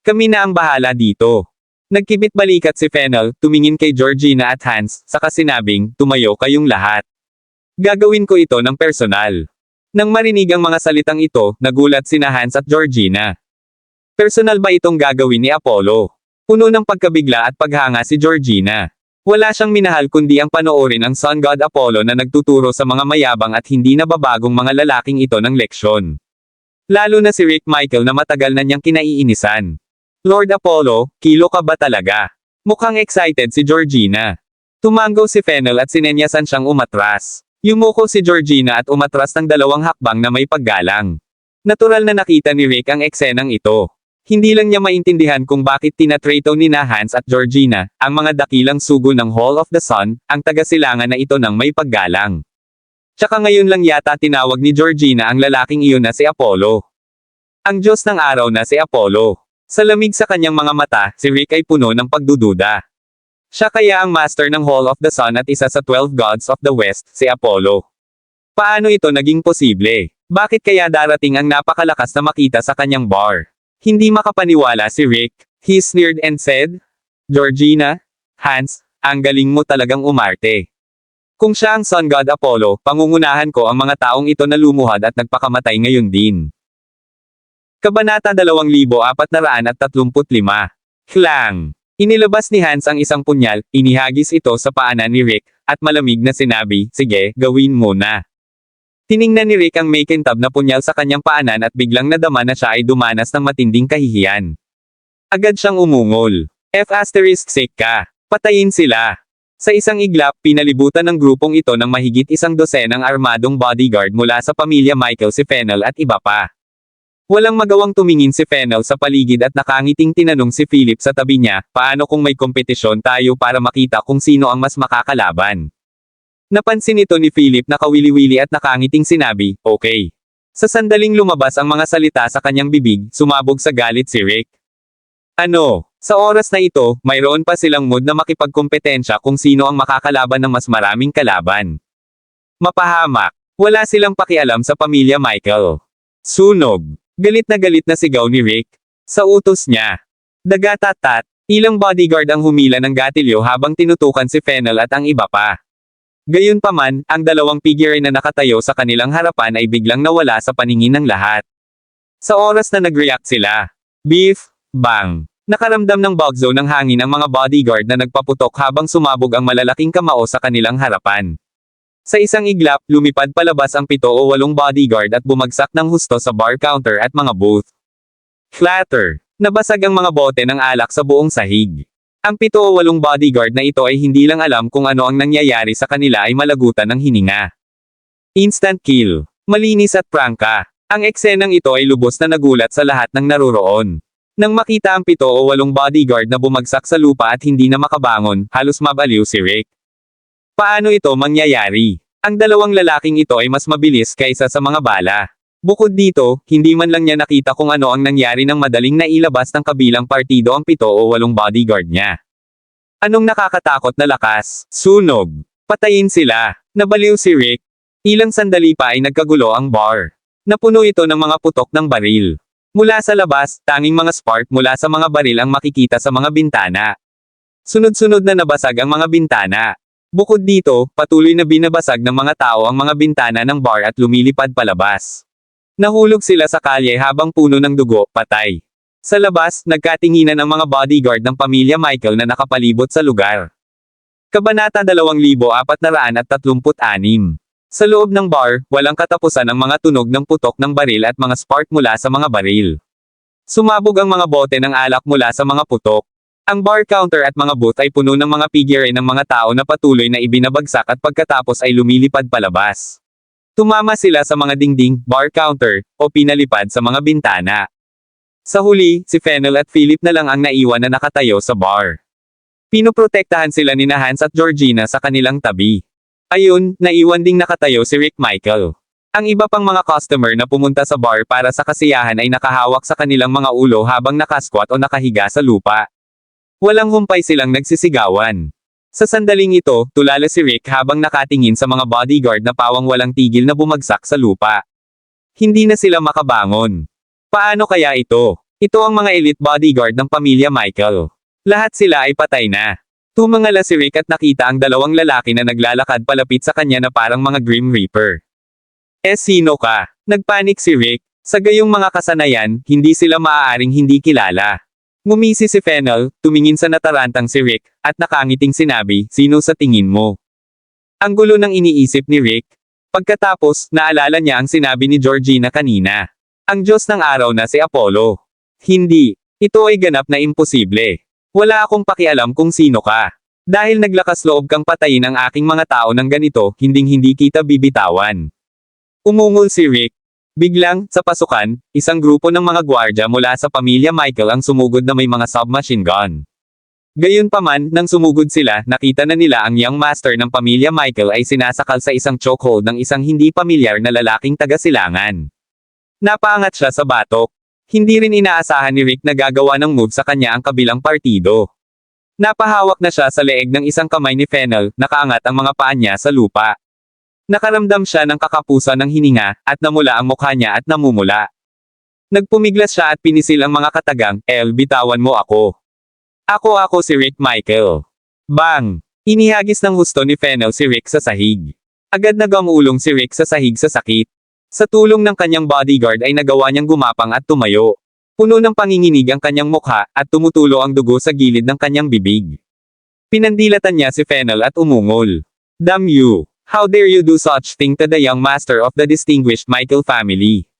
Kami na ang bahala dito. Nagkibit balikat si Fennel, tumingin kay Georgina at Hans, saka sinabing, tumayo kayong lahat. Gagawin ko ito ng personal. Nang marinig ang mga salitang ito, nagulat sina Hans at Georgina. Personal ba itong gagawin ni Apollo? Puno ng pagkabigla at paghanga si Georgina. Wala siyang minahal kundi ang panoorin ang Sun God Apollo na nagtuturo sa mga mayabang at hindi nababagong mga lalaking ito ng leksyon. Lalo na si Rick Michael na matagal na niyang kinaiinisan. Lord Apollo, kilo ka ba talaga? Mukhang excited si Georgina. Tumango si Fennel at sinenyasan siyang umatras. Yumuko si Georgina at umatras ng 2 hakbang na may paggalang. Natural na nakita ni Rick ang eksenang ito. Hindi lang niya maintindihan kung bakit tinatrato ni Hans at Georgina, ang mga dakilang sugo ng Hall of the Sun, ang taga-silangan na ito ng may paggalang. Tsaka ngayon lang yata tinawag ni Georgina ang lalaking iyon na si Apollo. Ang Diyos ng araw na si Apollo. Sa lamig sa kanyang mga mata, si Rick ay puno ng pagdududa. Siya kaya ang master ng Hall of the Sun at isa sa 12 gods of the West, si Apollo. Paano ito naging posible? Bakit kaya darating ang napakalakas na makita sa kanyang bar? Hindi makapaniwala si Rick. He sneered and said, Georgina, Hans, ang galing mo talagang umarte. Kung siya ang Sun God Apollo, pangungunahan ko ang mga taong ito na lumuhad at nagpakamatay ngayon din. Kabanata 2435. Klang. Inilabas ni Hans ang isang punyal, inihagis ito sa paanan ni Rick, at malamig na sinabi, sige, gawin mo na. Tiningnan ni Rick ang may kintab na punyal sa kanyang paanan at biglang nadama na siya ay dumanas ng matinding kahihiyan. Agad siyang umungol. F*** ka. Patayin sila. Sa isang iglap, pinalibutan ng grupong ito ng mahigit 100 armadong bodyguard mula sa pamilya Michael si Fennel at iba pa. Walang magawang tumingin si Fennel sa paligid at nakangiting tinanong si Philip sa tabi niya, paano kung may kompetisyon tayo para makita kung sino ang mas makakalaban? Napansin ito ni Philip na kawili-wili at nakangiting sinabi, okay. Sa sandaling lumabas ang mga salita sa kanyang bibig, sumabog sa galit si Rick. Ano? Sa oras na ito, mayroon pa silang mood na makipagkompetensya kung sino ang makakalaban ng mas maraming kalaban. Mapahamak. Wala silang pakialam sa pamilya Michael. Sunog. Galit na sigaw ni Rick. Sa utos niya. Dagatatat, ilang bodyguard ang humila ng gatilyo habang tinutukan si Fennel at ang iba pa. Gayunpaman, ang dalawang figure na nakatayo sa kanilang harapan ay biglang nawala sa paningin ng lahat. Sa oras na nag-react sila, beef, bang. Nakaramdam ng bugzo ng hangin ang mga bodyguard na nagpaputok habang sumabog ang malalaking kamao sa kanilang harapan. Sa isang iglap, lumipad palabas ang 7 o 8 bodyguard at bumagsak ng husto sa bar counter at mga booth. Clatter! Nabasag ang mga bote ng alak sa buong sahig. Ang 7 o 8 bodyguard na ito ay hindi lang alam kung ano ang nangyayari sa kanila ay malagutan ng hininga. Instant kill. Malinis at prangka. Ang eksenang ito ay lubos na nagulat sa lahat ng naruroon. Nang makita ang 7 o 8 bodyguard na bumagsak sa lupa at hindi na makabangon, halos mabaliw si Rick. Paano ito mangyayari? Ang dalawang lalaking ito ay mas mabilis kaysa sa mga bala. Bukod dito, hindi man lang niya nakita kung ano ang nangyari nang madaling nailabas ng kabilang partido ang 7 o 8 bodyguard niya. Anong nakakatakot na lakas? Sunog. Patayin sila. Nabaliw si Rick. Ilang sandali pa ay nagkagulo ang bar. Napuno ito ng mga putok ng baril. Mula sa labas, tanging mga spark mula sa mga baril ang makikita sa mga bintana. Sunod-sunod na nabasag ang mga bintana. Bukod dito, patuloy na binabasag ng mga tao ang mga bintana ng bar at lumilipad palabas. Nahulog sila sa kalye habang puno ng dugo, patay. Sa labas, nagkatinginan ang mga bodyguard ng pamilya Michael na nakapalibot sa lugar. Kabanata 2436. Sa loob ng bar, walang katapusan ang mga tunog ng putok ng baril at mga spark mula sa mga baril. Sumabog ang mga bote ng alak mula sa mga putok. Ang bar counter at mga booth ay puno ng mga figure ng mga tao na patuloy na ibinabagsak at pagkatapos ay lumilipad palabas. Tumama sila sa mga dingding, bar counter, o pinalipad sa mga bintana. Sa huli, si Fennel at Philip na lang ang naiwan na nakatayo sa bar. Pinoprotektahan sila ni Hans at Georgina sa kanilang tabi. Ayun, naiwan ding nakatayo si Rick Michael. Ang iba pang mga customer na pumunta sa bar para sa kasiyahan ay nakahawak sa kanilang mga ulo habang nakasquat o nakahiga sa lupa. Walang humpay silang nagsisigawan. Sa sandaling ito, tulala si Rick habang nakatingin sa mga bodyguard na pawang walang tigil na bumagsak sa lupa. Hindi na sila makabangon. Paano kaya ito? Ito ang mga elite bodyguard ng pamilya Michael. Lahat sila ay patay na. Tumangala si Rick at nakita ang dalawang lalaki na naglalakad palapit sa kanya na parang mga Grim Reaper. Sino ka? Nagpanik si Rick. Sa gayong mga kasanayan, hindi sila maaaring hindi kilala. Ngumisi si Fennel, tumingin sa natarantang si Rick, at nakangiting sinabi, sino sa tingin mo? Ang gulo ng iniisip ni Rick. Pagkatapos, naalala niya ang sinabi ni Georgina kanina. Ang Diyos ng araw na si Apollo. Hindi. Ito ay ganap na imposible. Wala akong pakialam kung sino ka. Dahil naglakas loob kang patayin ang aking mga tao ng ganito, hinding-hindi kita bibitawan. Umungol si Rick. Biglang, sa pasukan, isang grupo ng mga gwardya mula sa pamilya Michael ang sumugod na may mga submachine gun. Gayunpaman, nang sumugod sila, nakita na nila ang young master ng pamilya Michael ay sinasakal sa isang chokehold ng isang hindi pamilyar na lalaking taga-silangan. Napaangat siya sa batok. Hindi rin inaasahan ni Rick na gagawa ng move sa kanya ang kabilang partido. Napahawak na siya sa leeg ng isang kamay ni Fennel, nakaangat ang mga paa niya sa lupa. Nakaramdam siya ng kakapusan ng hininga, at namula ang mukha niya at namumula. Nagpumiglas siya at pinisil ang mga katagang, bitawan mo ako. Ako si Rick Michael. Bang! Inihagis ng husto ni Fennel si Rick sa sahig. Agad nagamulong si Rick sa sahig sa sakit. Sa tulong ng kanyang bodyguard ay nagawa niyang gumapang at tumayo. Puno ng panginginig ang kanyang mukha, at tumutulo ang dugo sa gilid ng kanyang bibig. Pinandilatan niya si Fennel at umungol. Damn you! How dare you do such thing to the young master of the distinguished Michael family?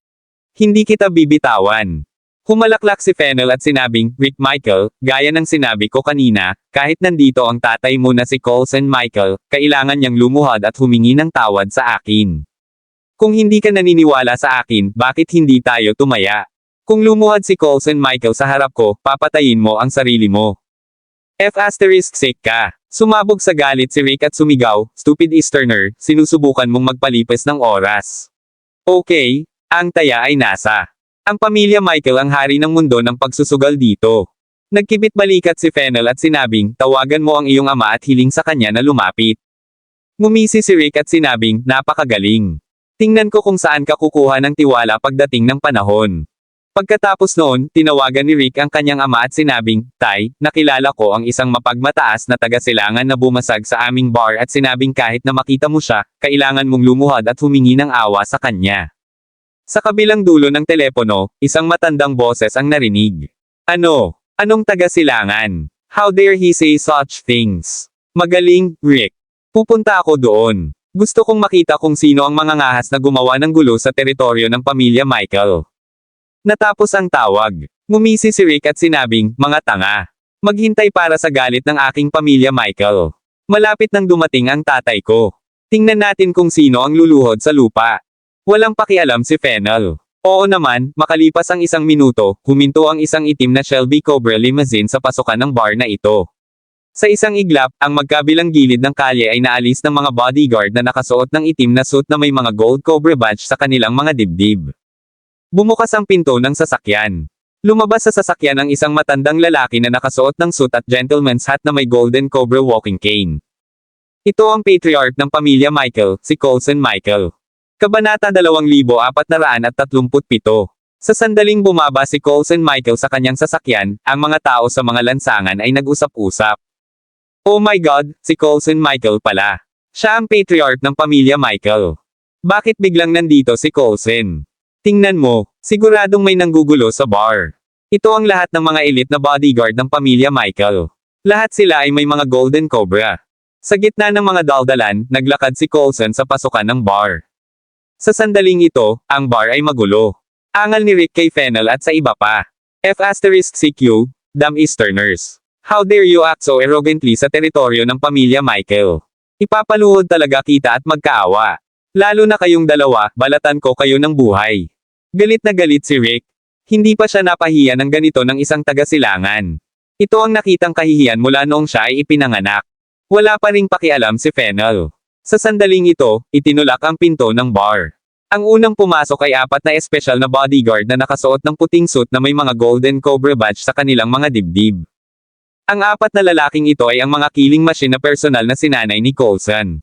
Hindi kita bibitawan. Humalaklak si Fennel at sinabing, Rick Michael, gaya ng sinabi ko kanina, kahit nandito ang tatay mo na si Coulson Michael, kailangan niyang lumuhad at humingi ng tawad sa akin. Kung hindi ka naniniwala sa akin, bakit hindi tayo tumaya? Kung lumuhad si Coulson Michael sa harap ko, papatayin mo ang sarili mo. F***sake ka. Sumabog sa galit si Rick at sumigaw, stupid Easterner, sinusubukan mong magpalipas ng oras. Okay, ang taya ay nasa. Ang pamilya Michael ang hari ng mundo ng pagsusugal dito. Nagkibit balikat si Fennel at sinabing, tawagan mo ang iyong ama at hiling sa kanya na lumapit. Ngumisi si Rick at sinabing, napakagaling. Tingnan ko kung saan ka kukuha ng tiwala pagdating ng panahon. Pagkatapos noon, tinawagan ni Rick ang kanyang ama at sinabing, "Tay, nakilala ko ang isang mapagmataas na taga-silangan na bumasag sa aming bar at sinabing kahit na makita mo siya, kailangan mong lumuhad at humingi ng awa sa kanya." Sa kabilang dulo ng telepono, isang matandang boses ang narinig. "Ano? Anong taga-silangan? How dare he say such things? Magaling, Rick. Pupunta ako doon. Gusto kong makita kung sino ang mga ngahas na gumawa ng gulo sa teritoryo ng pamilya Michael." Natapos ang tawag, ngumisi si Rick at sinabing, "Mga tanga. Maghintay para sa galit ng aking pamilya Michael. Malapit nang dumating ang tatay ko. Tingnan natin kung sino ang luluhod sa lupa." Walang pakialam si Fennel. Oo naman, makalipas ang 1 minuto, huminto ang isang itim na Shelby Cobra limousine sa pasukan ng bar na ito. Sa isang iglap, ang magkabilang gilid ng kalye ay naalis ng mga bodyguard na nakasuot ng itim na suit na may mga gold Cobra badge sa kanilang mga dibdib. Bumukas ang pinto ng sasakyan. Lumabas sa sasakyan ang isang matandang lalaki na nakasuot ng suit at gentleman's hat na may golden Cobra walking cane. Ito ang patriarch ng pamilya Michael, si Coulson Michael. Kabanata 2437. Sa sandaling bumaba si Coulson Michael sa kanyang sasakyan, ang mga tao sa mga lansangan ay nag-usap-usap. "Oh my God, si Coulson Michael pala. Siya ang patriarch ng pamilya Michael. Bakit biglang nandito si Coulson? Tingnan mo, siguradong may nanggugulo sa bar." Ito ang lahat ng mga elite na bodyguard ng pamilya Michael. Lahat sila ay may mga golden Cobra. Sa gitna ng mga daldalan, naglakad si Coulson sa pasukan ng bar. Sa sandaling ito, ang bar ay magulo. Angal ni Rick kay Fennel at sa iba pa. F***CQ, damn Easterners. How dare you act so arrogantly sa teritoryo ng pamilya Michael? Ipapaluhod talaga kita at magkaawa. Lalo na kayong dalawa, balatan ko kayo ng buhay. Galit na galit si Rick. Hindi pa siya napahiya ng ganito ng isang taga-silangan. Ito ang nakitang kahihiyan mula noong siya ay ipinanganak. Wala pa ring pakialam si Fennel. Sa sandaling ito, itinulak ang pinto ng bar. Ang unang pumasok ay 4 na espesyal na bodyguard na nakasuot ng puting suit na may mga golden Cobra badge sa kanilang mga dibdib. Ang 4 na lalaking ito ay ang mga killing machine na personal na sinanay ni Coulson.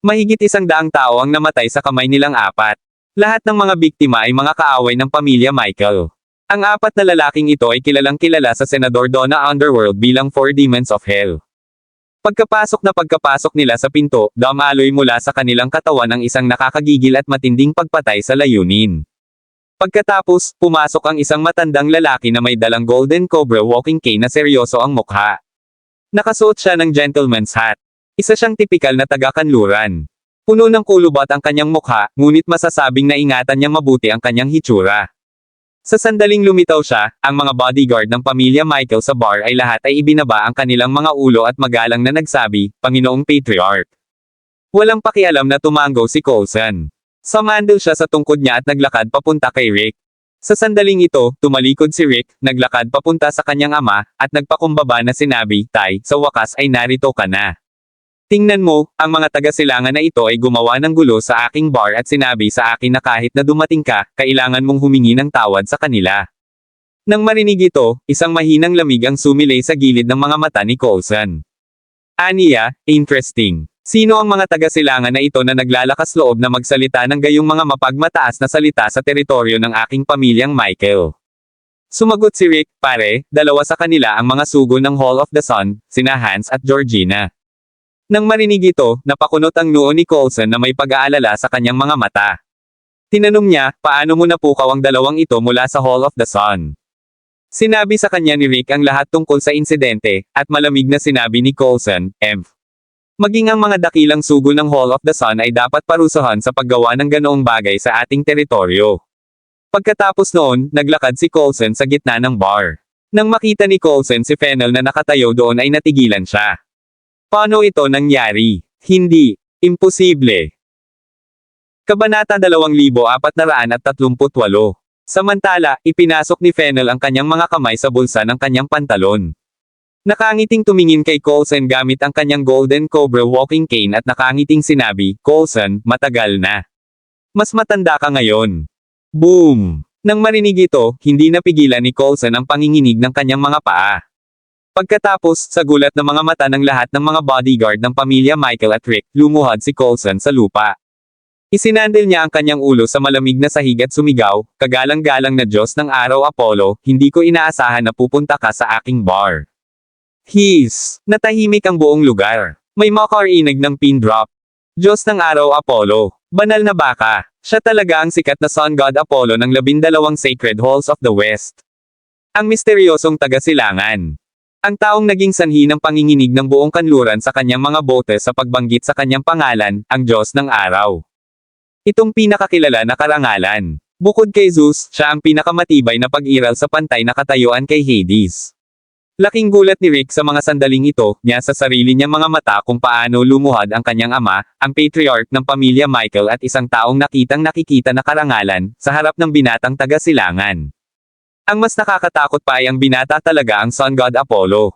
Mahigit 100 tao ang namatay sa kamay nilang 4. Lahat ng mga biktima ay mga kaaway ng pamilya Michael. Ang 4 na lalaking ito ay kilalang kilala sa Senador Donna Underworld bilang 4 Demons of Hell. Pagkapasok nila sa pinto, damaloy mula sa kanilang katawan ang isang nakakagigil at matinding pagpatay sa layunin. Pagkatapos, pumasok ang isang matandang lalaki na may dalang golden Cobra walking cane na seryoso ang mukha. Nakasuot siya ng gentleman's hat. Isa siyang tipikal na taga-kanluran. Puno ng kulubot ang kanyang mukha, ngunit masasabing na ingatan niyang mabuti ang kanyang hitsura. Sa sandaling lumitaw siya, ang mga bodyguard ng pamilya Michael sa bar ay lahat ay ibinaba ang kanilang mga ulo at magalang na nagsabi, "Panginoong Patriarch." Walang pakialam na tumango si Coulson. Sumandal siya sa tungkod niya at naglakad papunta kay Rick. Sa sandaling ito, tumalikod si Rick, naglakad papunta sa kanyang ama, at nagpakumbaba na sinabi, "Tay, sa wakas ay narito ka na. Tingnan mo, ang mga taga-silangan na ito ay gumawa ng gulo sa aking bar at sinabi sa akin na kahit na dumating ka, kailangan mong humingi ng tawad sa kanila." Nang marinig ito, isang mahinang lamig ang sumilay sa gilid ng mga mata ni Coulson. Aniya, interesting. Sino ang mga taga-silangan na ito na naglalakas loob na magsalita ng gayong mga mapagmataas na salita sa teritoryo ng aking pamilyang Michael? Sumagot si Rick, "Pare, 2 sa kanila ang mga sugo ng Hall of the Sun, sina Hans at Georgina." Nang marinig ito, napakunot ang noo ni Coulson na may pag-aalala sa kanyang mga mata. Tinanong niya, paano mo napukaw ang 2 ito mula sa Hall of the Sun? Sinabi sa kanya ni Rick ang lahat tungkol sa insidente, at malamig na sinabi ni Coulson, Maging ang mga dakilang sugo ng Hall of the Sun ay dapat parusahan sa paggawa ng ganoong bagay sa ating teritoryo." Pagkatapos noon, naglakad si Coulson sa gitna ng bar. Nang makita ni Coulson si Fennel na nakatayo doon ay natigilan siya. Paano ito nangyari? Hindi. Imposible. Kabanata 2438. Samantala, ipinasok ni Fennel ang kanyang mga kamay sa bulsa ng kanyang pantalon. Nakangiting tumingin kay Coulson gamit ang kanyang golden Cobra walking cane at nakangiting sinabi, "Coulson, matagal na. Mas matanda ka ngayon." Boom! Nang marinig ito, hindi napigilan ni Coulson ang panginginig ng kanyang mga paa. Pagkatapos, sa gulat ng mga mata ng lahat ng mga bodyguard ng pamilya Michael at Rick, lumuhad si Coulson sa lupa. Isinandal niya ang kanyang ulo sa malamig na sahig at sumigaw, "Kagalang-galang na Diyos ng araw Apollo, hindi ko inaasahan na pupunta ka sa aking bar." Natahimik ang buong lugar. May makarinig ng pin drop. Diyos ng araw Apollo. Banal na baka. Siya talaga ang sikat na sun god Apollo ng 12 Sacred Halls of the West. Ang misteryosong taga-silangan. Ang taong naging sanhi ng panginginig ng buong kanluran sa kanyang mga bote sa pagbanggit sa kanyang pangalan, ang Diyos ng araw. Itong pinakakilala na karangalan. Bukod kay Zeus, siya ang pinakamatibay na pag-iral sa pantay na katayuan kay Hades. Laking gulat ni Rick sa mga sandaling ito, niya sa sarili niyang mga mata kung paano lumuhad ang kanyang ama, ang patriarch ng pamilya Michael at isang taong nakitang-nakikita na karangalan, sa harap ng binatang taga-silangan. Ang mas nakakatakot pa ay ang binata talaga ang sun god Apollo.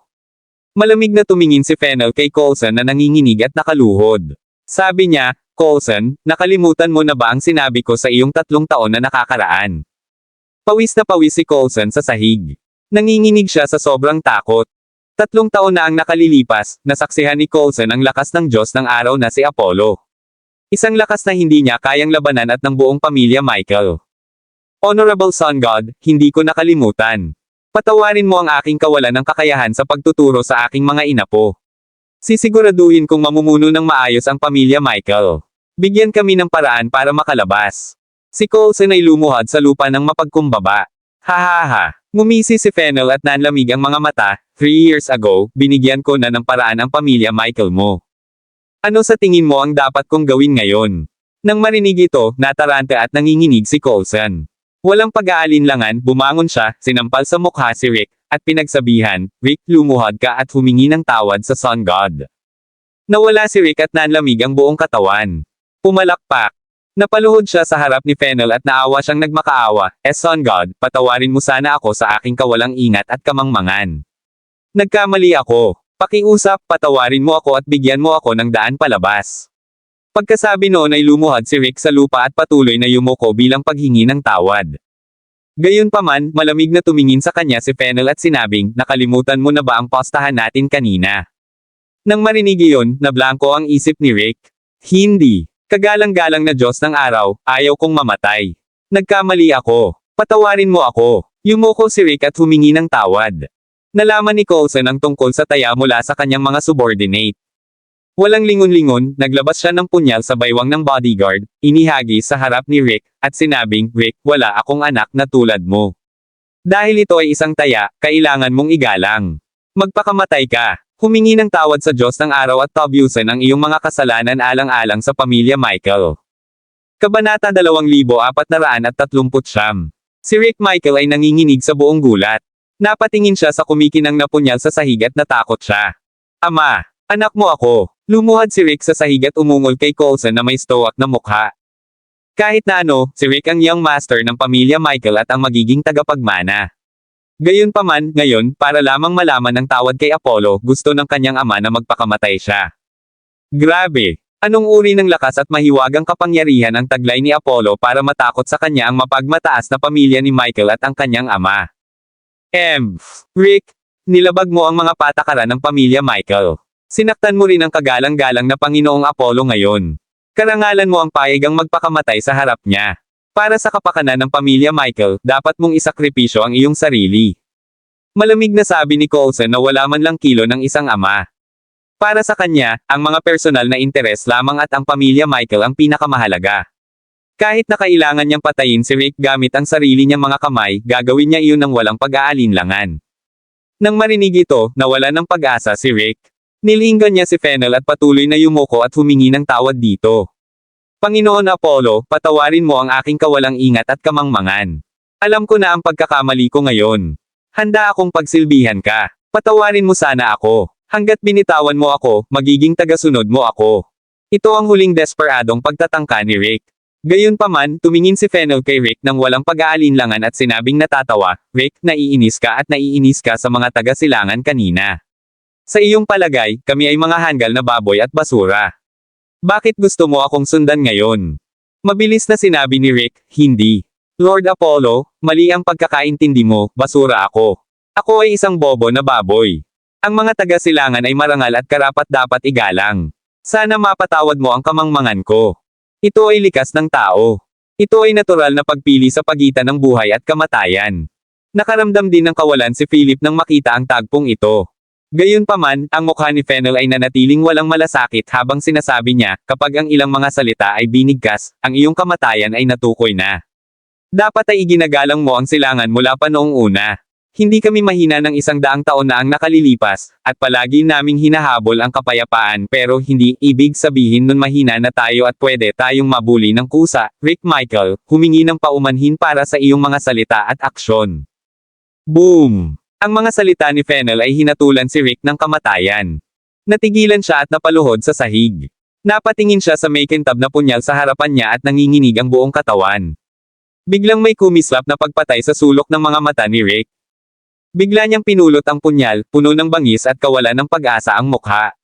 Malamig na tumingin si Fennel kay Coulson na nanginginig at nakaluhod. Sabi niya, "Coulson, nakalimutan mo na ba ang sinabi ko sa iyong 3 taon na nakakaraan?" Pawis na pawis si Coulson sa sahig. Nanginginig siya sa sobrang takot. 3 taon na ang nakalilipas, nasaksihan ni Coulson ang lakas ng Diyos ng araw na si Apollo. Isang lakas na hindi niya kayang labanan at ng buong pamilya Michael. Honorable Sun God, hindi ko nakalimutan. Patawarin mo ang aking kawalan ng kakayahan sa pagtuturo sa aking mga inapo. Sisiguraduhin kong mamumuno ng maayos ang pamilya Michael. Bigyan kami ng paraan para makalabas. Si Coulson ay lumuhad sa lupa ng mapagkumbaba. Hahaha. Ngumisi si Fennel at nanlamig ang mga mata. 3 years ago, binigyan ko na ng paraan ang pamilya Michael mo. Ano sa tingin mo ang dapat kong gawin ngayon? Nang marinig ito, nataranta at nanginginig si Coulson. Walang pag-aalinlangan, bumangon siya, sinampal sa mukha si Rick, at pinagsabihan, "Rick, lumuhad ka at humingi ng tawad sa Sun God." Nawala si Rick at nanlamig ang buong katawan. Pumalakpak. Napaluhod siya sa harap ni Fennel at naawa siyang nagmakaawa, Sun God, patawarin mo sana ako sa aking kawalang ingat at kamangmangan. Nagkamali ako. Pakiusap, patawarin mo ako at bigyan mo ako ng daan palabas." Pagkasabi noon ay lumuhad si Rick sa lupa at patuloy na yumuko bilang paghingi ng tawad. Gayunpaman, malamig na tumingin sa kanya si Fennel at sinabing, "Nakalimutan mo na ba ang postahan natin kanina?" Nang marinig iyon, nablangko ang isip ni Rick. Hindi. Kagalang-galang na Diyos ng araw, ayaw kong mamatay. Nagkamali ako. Patawarin mo ako. Yumuko si Rick at humingi ng tawad. Nalaman ni Coulson ang tungkol sa taya mula sa kanyang mga subordinate. Walang lingon-lingon, naglabas siya ng punyal sa baywang ng bodyguard, inihagi sa harap ni Rick, at sinabing, "Rick, wala akong anak na tulad mo. Dahil ito ay isang taya, kailangan mong igalang. Magpakamatay ka." Humingi ng tawad sa Diyos ng araw at tabyusan ang iyong mga kasalanan alang-alang sa pamilya Michael. Kabanata 2439. Si Rick Michael ay nanginginig sa buong gulat. Napatingin siya sa kumikinang na punyal sa sahig at natakot siya. "Ama, anak mo ako." Lumuhad si Rick sa sahig at umungol kay Coulson na may stoic na mukha. Kahit na ano, si Rick ang young master ng pamilya Michael at ang magiging tagapagmana. Gayunpaman, ngayon, para lamang malaman ng tawad kay Apollo, gusto ng kanyang ama na magpakamatay siya. Grabe! Anong uri ng lakas at mahiwagang kapangyarihan ang taglay ni Apollo para matakot sa kanya ang mapagmataas na pamilya ni Michael at ang kanyang ama? Rick, nilabag mo ang mga patakaran ng pamilya Michael. Sinaktan mo rin ang kagalang-galang na Panginoong Apollo ngayon. Karangalan mo ang payagang magpakamatay sa harap niya. Para sa kapakanan ng pamilya Michael, dapat mong isakripisyo ang iyong sarili. Malamig na sabi ni Coulson na wala man lang kilo ng isang ama. Para sa kanya, ang mga personal na interes lamang at ang pamilya Michael ang pinakamahalaga. Kahit na kailangan niyang patayin si Rick gamit ang sarili niyang mga kamay, gagawin niya iyon ng walang pag-aalinlangan. Nang marinig ito, nawala ng pag-asa si Rick. Nilinggan niya si Fennel at patuloy na yumuko at humingi ng tawad dito. "Panginoon Apollo, patawarin mo ang aking kawalang ingat at kamangmangan. Alam ko na ang pagkakamali ko ngayon. Handa akong pagsilbihan ka. Patawarin mo sana ako. Hanggat binitawan mo ako, magiging tagasunod mo ako." Ito ang huling desperadong pagtatangka ni Rick. Gayunpaman, tumingin si Fennel kay Rick nang walang pag-aalinlangan at sinabing natatawa, "Rick, naiinis ka at naiinis ka sa mga taga-silangan kanina. Sa iyong palagay, kami ay mga hanggal na baboy at basura. Bakit gusto mo akong sundan ngayon?" Mabilis na sinabi ni Rick, "Hindi. Lord Apollo, mali ang pagkakaintindi mo, basura ako. Ako ay isang bobo na baboy. Ang mga taga-silangan ay marangal at karapat-dapat igalang. Sana mapatawad mo ang kamangmangan ko. Ito ay likas ng tao. Ito ay natural na pagpili sa pagitan ng buhay at kamatayan. Nakaramdam din ng kawalan si Philip nang makita ang tagpong ito. Gayunpaman, ang mukha ni Fennel ay nanatiling walang malasakit habang sinasabi niya, kapag ang ilang mga salita ay binigkas, ang iyong kamatayan ay natukoy na. Dapat ay iginagalang mo ang silangan mula pa noong una. Hindi kami mahina ng 100 taon na ang nakalilipas, at palagi naming hinahabol ang kapayapaan pero hindi ibig sabihin nun mahina na tayo at pwede tayong mabuli ng kusa. Rick Michael, humingi ng paumanhin para sa iyong mga salita at aksyon. Boom! Ang mga salita ni Fennel ay hinatulan si Rick ng kamatayan. Natigilan siya at napaluhod sa sahig. Napatingin siya sa may kintab na punyal sa harapan niya at nanginginig ang buong katawan. Biglang may kumislap na pagpatay sa sulok ng mga mata ni Rick. Bigla niyang pinulot ang punyal, puno ng bangis at kawalan ng pag-asa ang mukha.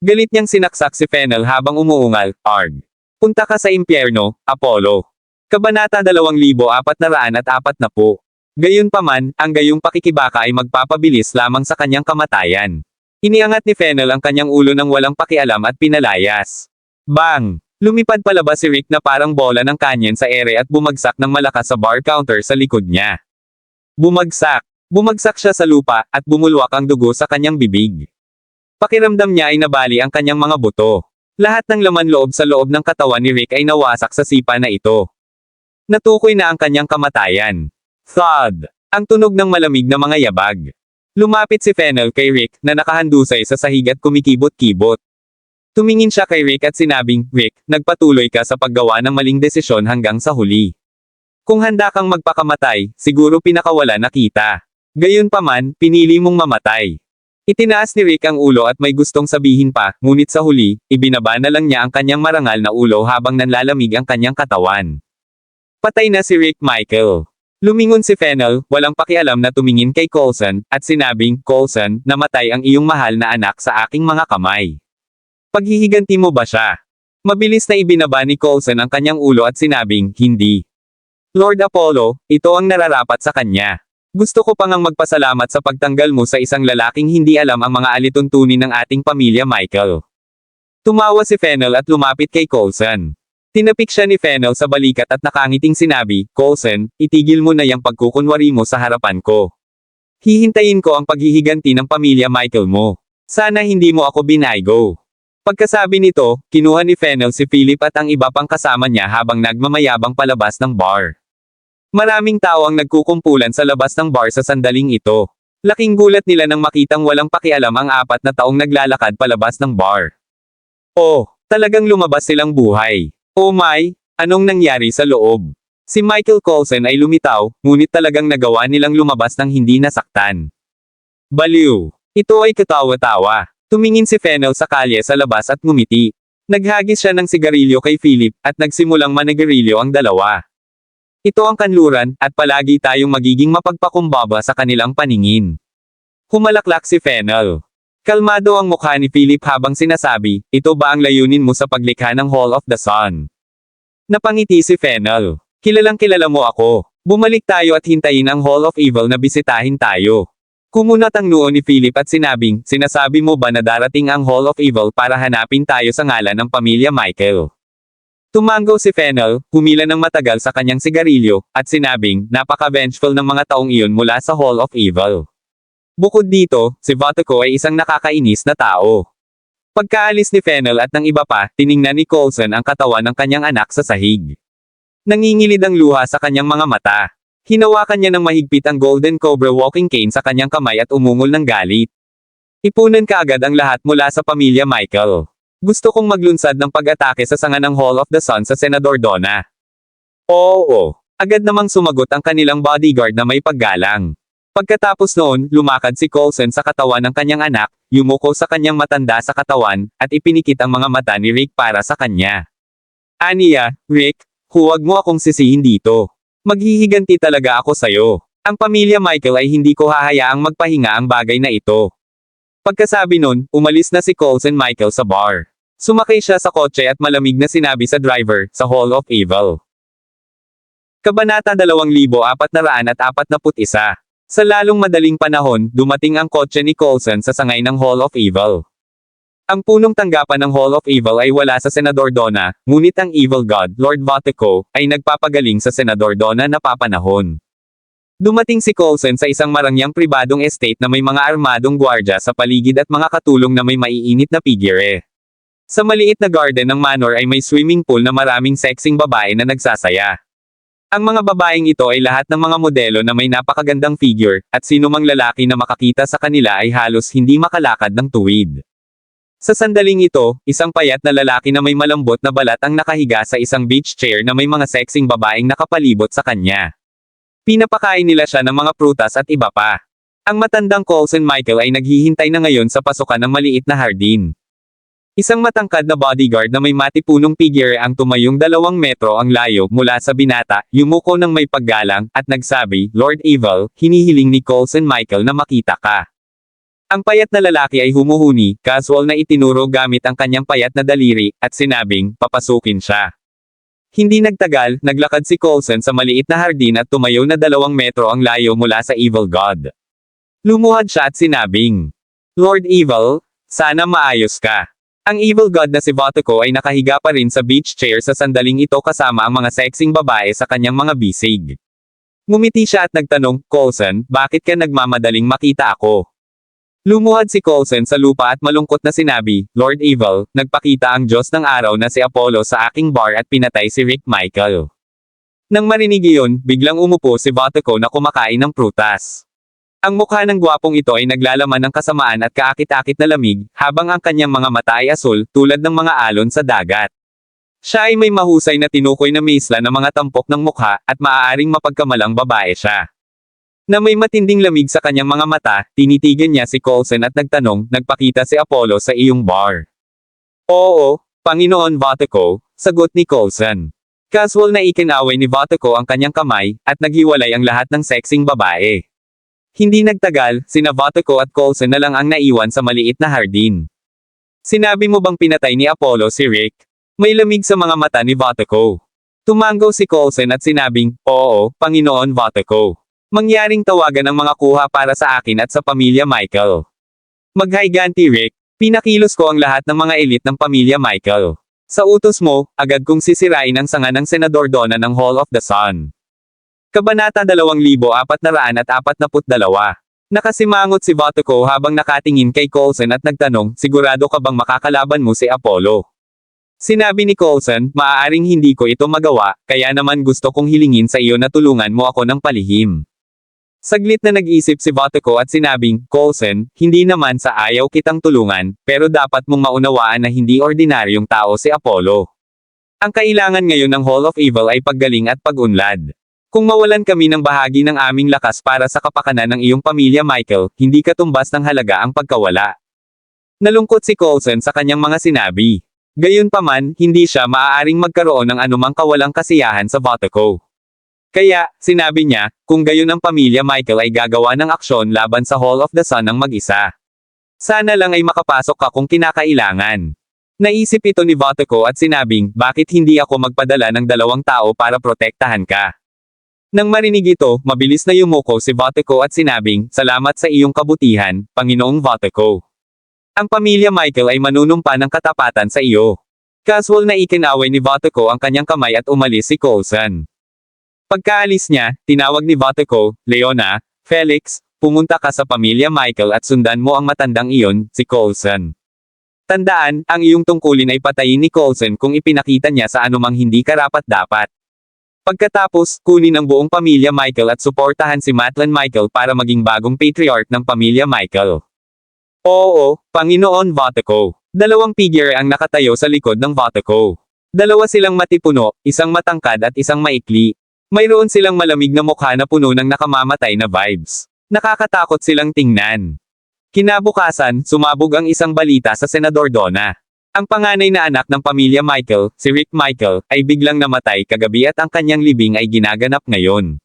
Galit niyang sinaksak si Fennel habang umuungal, "Arg! Punta ka sa impyerno, Apollo." Kabanata 2440. Gayunpaman, ang gayong pakikibaka ay magpapabilis lamang sa kanyang kamatayan. Iniangat ni Fennel ang kanyang ulo ng walang pakialam at pinalayas. Bang! Lumipad palabas si Rick na parang bola ng kanyen sa ere at bumagsak ng malakas sa bar counter sa likod niya. Bumagsak! Bumagsak siya sa lupa, at bumulwak ang dugo sa kanyang bibig. Pakiramdam niya ay nabali ang kanyang mga buto. Lahat ng laman loob sa loob ng katawan ni Rick ay nawasak sa sipa na ito. Natukoy na ang kanyang kamatayan. Thud! Ang tunog ng malamig na mga yabag. Lumapit si Fennel kay Rick na nakahandusay sa sahig at kumikibot-kibot. Tumingin siya kay Rick at sinabing, "Rick, nagpatuloy ka sa paggawa ng maling desisyon hanggang sa huli. Kung handa kang magpakamatay, siguro pinakawala na kita. Gayunpaman, pinili mong mamatay." Itinaas ni Rick ang ulo at may gustong sabihin pa, ngunit sa huli, ibinaba na lang niya ang kanyang marangal na ulo habang nanlalamig ang kanyang katawan. Patay na si Rick Michael. Lumingon si Fennel, walang pakialam na tumingin kay Coulson, at sinabing, "Coulson, namatay ang iyong mahal na anak sa aking mga kamay. Paghihiganti mo ba siya?" Mabilis na ibinaba ni Coulson ang kanyang ulo at sinabing, "Hindi. Lord Apollo, ito ang nararapat sa kanya. Gusto ko pang magpasalamat sa pagtanggal mo sa isang lalaking hindi alam ang mga alituntunin ng ating pamilya Michael." Tumawa si Fennel at lumapit kay Coulson. Tinapik siya ni Fennel sa balikat at nakangiting sinabi, "Coulson, itigil mo na yung pagkukunwari mo sa harapan ko. Hihintayin ko ang paghihiganti ng pamilya Michael mo. Sana hindi mo ako binaygo." Pagkasabi nito, kinuha ni Fennel si Philip at ang iba pang kasama niya habang nagmamayabang palabas ng bar. Maraming tao ang nagkukumpulan sa labas ng bar sa sandaling ito. Laking gulat nila nang makitang walang pakialam ang 4 na taong naglalakad palabas ng bar. Oh, talagang lumabas silang buhay. Oh my, anong nangyari sa loob? Si Michael Coulson ay lumitaw, ngunit talagang nagawa nilang lumabas ng hindi nasaktan. Baliw. Ito ay katawa-tawa. Tumingin si Fennel sa kalye sa labas at ngumiti. Naghagis siya ng sigarilyo kay Philip, at nagsimulang manigarilyo ang dalawa. Ito ang kanluran, at palagi tayong magiging mapagpakumbaba sa kanilang paningin. Humalaklak si Fennel. Kalmado ang mukha ni Philip habang sinasabi, "Ito ba ang layunin mo sa paglikha ng Hall of the Sun?" Napangiti si Fennel. "Kilalang kilala mo ako. Bumalik tayo at hintayin ang Hall of Evil na bisitahin tayo." Kumunat ang noo ni Philip at sinabing, "Sinasabi mo ba na darating ang Hall of Evil para hanapin tayo sa ngalan ng pamilya Michael?" Tumango si Fennel, humila ng matagal sa kanyang sigarilyo, at sinabing, "Napaka-vengeful ng mga taong iyon mula sa Hall of Evil. Bukod dito, si Votoko ay isang nakakainis na tao." Pagkaalis ni Fennel at ng iba pa, tiningnan ni Coulson ang katawan ng kanyang anak sa sahig. Nangingilid ang luha sa kanyang mga mata. Hinawakan niya ng mahigpit ang Golden Cobra walking cane sa kanyang kamay at umungol ng galit. "Ipunan ka agad ang lahat mula sa pamilya Michael. Gusto kong maglunsad ng pag-atake sa sanga ng Hall of the Sun sa Senador Donna." "Oo." Agad namang sumagot ang kanilang bodyguard na may paggalang. Pagkatapos noon, lumakad si Coulson sa katawan ng kanyang anak, yumuko sa kanyang matanda sa katawan, at ipinikit ang mga mata ni Rick para sa kanya. "Aniya, Rick, huwag mo akong sisihin dito. Maghihiganti talaga ako sayo. Ang pamilya Michael ay hindi ko hahayaang magpahinga ang bagay na ito." Pagkasabi nun, umalis na si Coulson Michael sa bar. Sumakay siya sa kotse at malamig na sinabi sa driver, sa Hall of Evil. Kabanata 2441. Sa lalong madaling panahon, dumating ang kotse ni Coulson sa sangay ng Hall of Evil. Ang punong tanggapan ng Hall of Evil ay wala sa Senador Donna, ngunit ang Evil God, Lord Votico, ay nagpapagaling sa Senador Donna na papanahon. Dumating si Coulson sa isang marangyang pribadong estate na may mga armadong gwardya sa paligid at mga katulong na may maiinit na figure. Sa maliit na garden ng manor ay may swimming pool na maraming sexing babae na nagsasaya. Ang mga babaeng ito ay lahat ng mga modelo na may napakagandang figure, at sinumang lalaki na makakita sa kanila ay halos hindi makalakad ng tuwid. Sa sandaling ito, isang payat na lalaki na may malambot na balat ang nakahiga sa isang beach chair na may mga sexing babaeng nakapalibot sa kanya. Pinapakain nila siya ng mga prutas at iba pa. Ang matandang Coulson Michael ay naghihintay na ngayon sa pasukan ng maliit na hardin. Isang matangkad na bodyguard na may matipunong figure ang tumayong 2 metro ang layo mula sa binata, yumuko ng may paggalang, at nagsabi, "Lord Evil, hinihiling ni Coulson Michael na makita ka." Ang payat na lalaki ay humuhuni, casual na itinuro gamit ang kanyang payat na daliri, at sinabing, papasukin siya. Hindi nagtagal, naglakad si Coulson sa maliit na hardin at tumayo na 2 metro ang layo mula sa Evil God. Lumuhad siya at sinabing, "Lord Evil, sana maayos ka." Ang Evil God na si Votico ay nakahiga pa rin sa beach chair sa sandaling ito kasama ang mga sexing babae sa kanyang mga bisig. Ngumiti siya at nagtanong, "Coulson, bakit ka nagmamadaling makita ako?" Lumuhad si Coulson sa lupa at malungkot na sinabi, "Lord Evil, nagpakita ang Diyos ng araw na si Apollo sa aking bar at pinatay si Rick Michael." Nang marinig iyon, biglang umupo si Votico na kumakain ng prutas. Ang mukha ng gwapong ito ay naglalaman ng kasamaan at kaakit-akit na lamig, habang ang kanyang mga mata ay asul, tulad ng mga alon sa dagat. Siya ay may mahusay na tinukoy na misla ng mga tampok ng mukha, at maaaring mapagkamalang babae siya. Na may matinding lamig sa kanyang mga mata, tinitigan niya si Coulson at nagtanong, "Nagpakita si Apollo sa iyong bar?" "Oo, Panginoon Votico," sagot ni Coulson. Casual na ikinaway ni Votico ang kanyang kamay, at naghiwalay ang lahat ng sexing babae. Hindi nagtagal, sina Votico at Coulson na lang ang naiwan sa maliit na hardin. "Sinabi mo bang pinatay ni Apollo si Rick?" May lamig sa mga mata ni Votico. Tumanggaw si Coulson at sinabing, "Oo, Panginoon Votico. Mangyaring tawagan ang mga kuha para sa akin at sa pamilya Michael. Maghayganti Rick, pinakilos ko ang lahat ng mga elite ng pamilya Michael. Sa utos mo, agad kong sisirain ang sanga ng Senador Donna ng Hall of the Sun." Kabanata 2442. Nakasimangot si Votico habang nakatingin kay Coulson at nagtanong, "Sigurado ka bang makakalaban mo si Apollo?" Sinabi ni Coulson, "Maaaring hindi ko ito magawa, kaya naman gusto kong hilingin sa iyo na tulungan mo ako ng palihim." Saglit na nag-isip si Votico at sinabing, "Coulson, hindi naman sa ayaw kitang tulungan, pero dapat mong maunawaan na hindi ordinaryong tao si Apollo. Ang kailangan ngayon ng Hall of Evil ay paggaling at pag-unlad. Kung mawalan kami ng bahagi ng aming lakas para sa kapakanan ng iyong pamilya Michael, hindi katumbas ng halaga ang pagkawala." Nalungkot si Coulson sa kanyang mga sinabi. Gayunpaman, hindi siya maaaring magkaroon ng anumang kawalang kasiyahan sa Votico. Kaya, sinabi niya, kung gayon ang pamilya Michael ay gagawa ng aksyon laban sa Hall of the Sun ng mag-isa. Sana lang ay makapasok ka kung kinakailangan. Naisip ito ni Votico at sinabing, "Bakit hindi ako magpadala ng 2 tao para protektahan ka?" Nang marinig ito, mabilis na yumuko si Votico at sinabing, "Salamat sa iyong kabutihan, Panginoong Votico. Ang pamilya Michael ay manunumpa ng katapatan sa iyo." Casual na ikinaway ni Votico ang kanyang kamay at umalis si Coulson. Pagkaalis niya, tinawag ni Votico, "Leona, Felix, pumunta ka sa pamilya Michael at sundan mo ang matandang iyon, si Coulson. Tandaan, ang iyong tungkulin ay patayin ni Coulson kung ipinakita niya sa anumang hindi karapat-dapat. Pagkatapos, kunin ang buong pamilya Michael at suportahan si Maitland Michael para maging bagong patriarch ng pamilya Michael." "Oo, Panginoon Votico." 2 figure ang nakatayo sa likod ng Votico. 2 silang matipuno, isang matangkad at isang maikli. Mayroon silang malamig na mukha na puno ng nakamamatay na vibes. Nakakatakot silang tingnan. Kinabukasan, sumabog ang isang balita sa Senador Donna. Ang panganay na anak ng pamilya Michael, si Rick Michael, ay biglang namatay kagabi at ang kanyang libing ay ginaganap ngayon.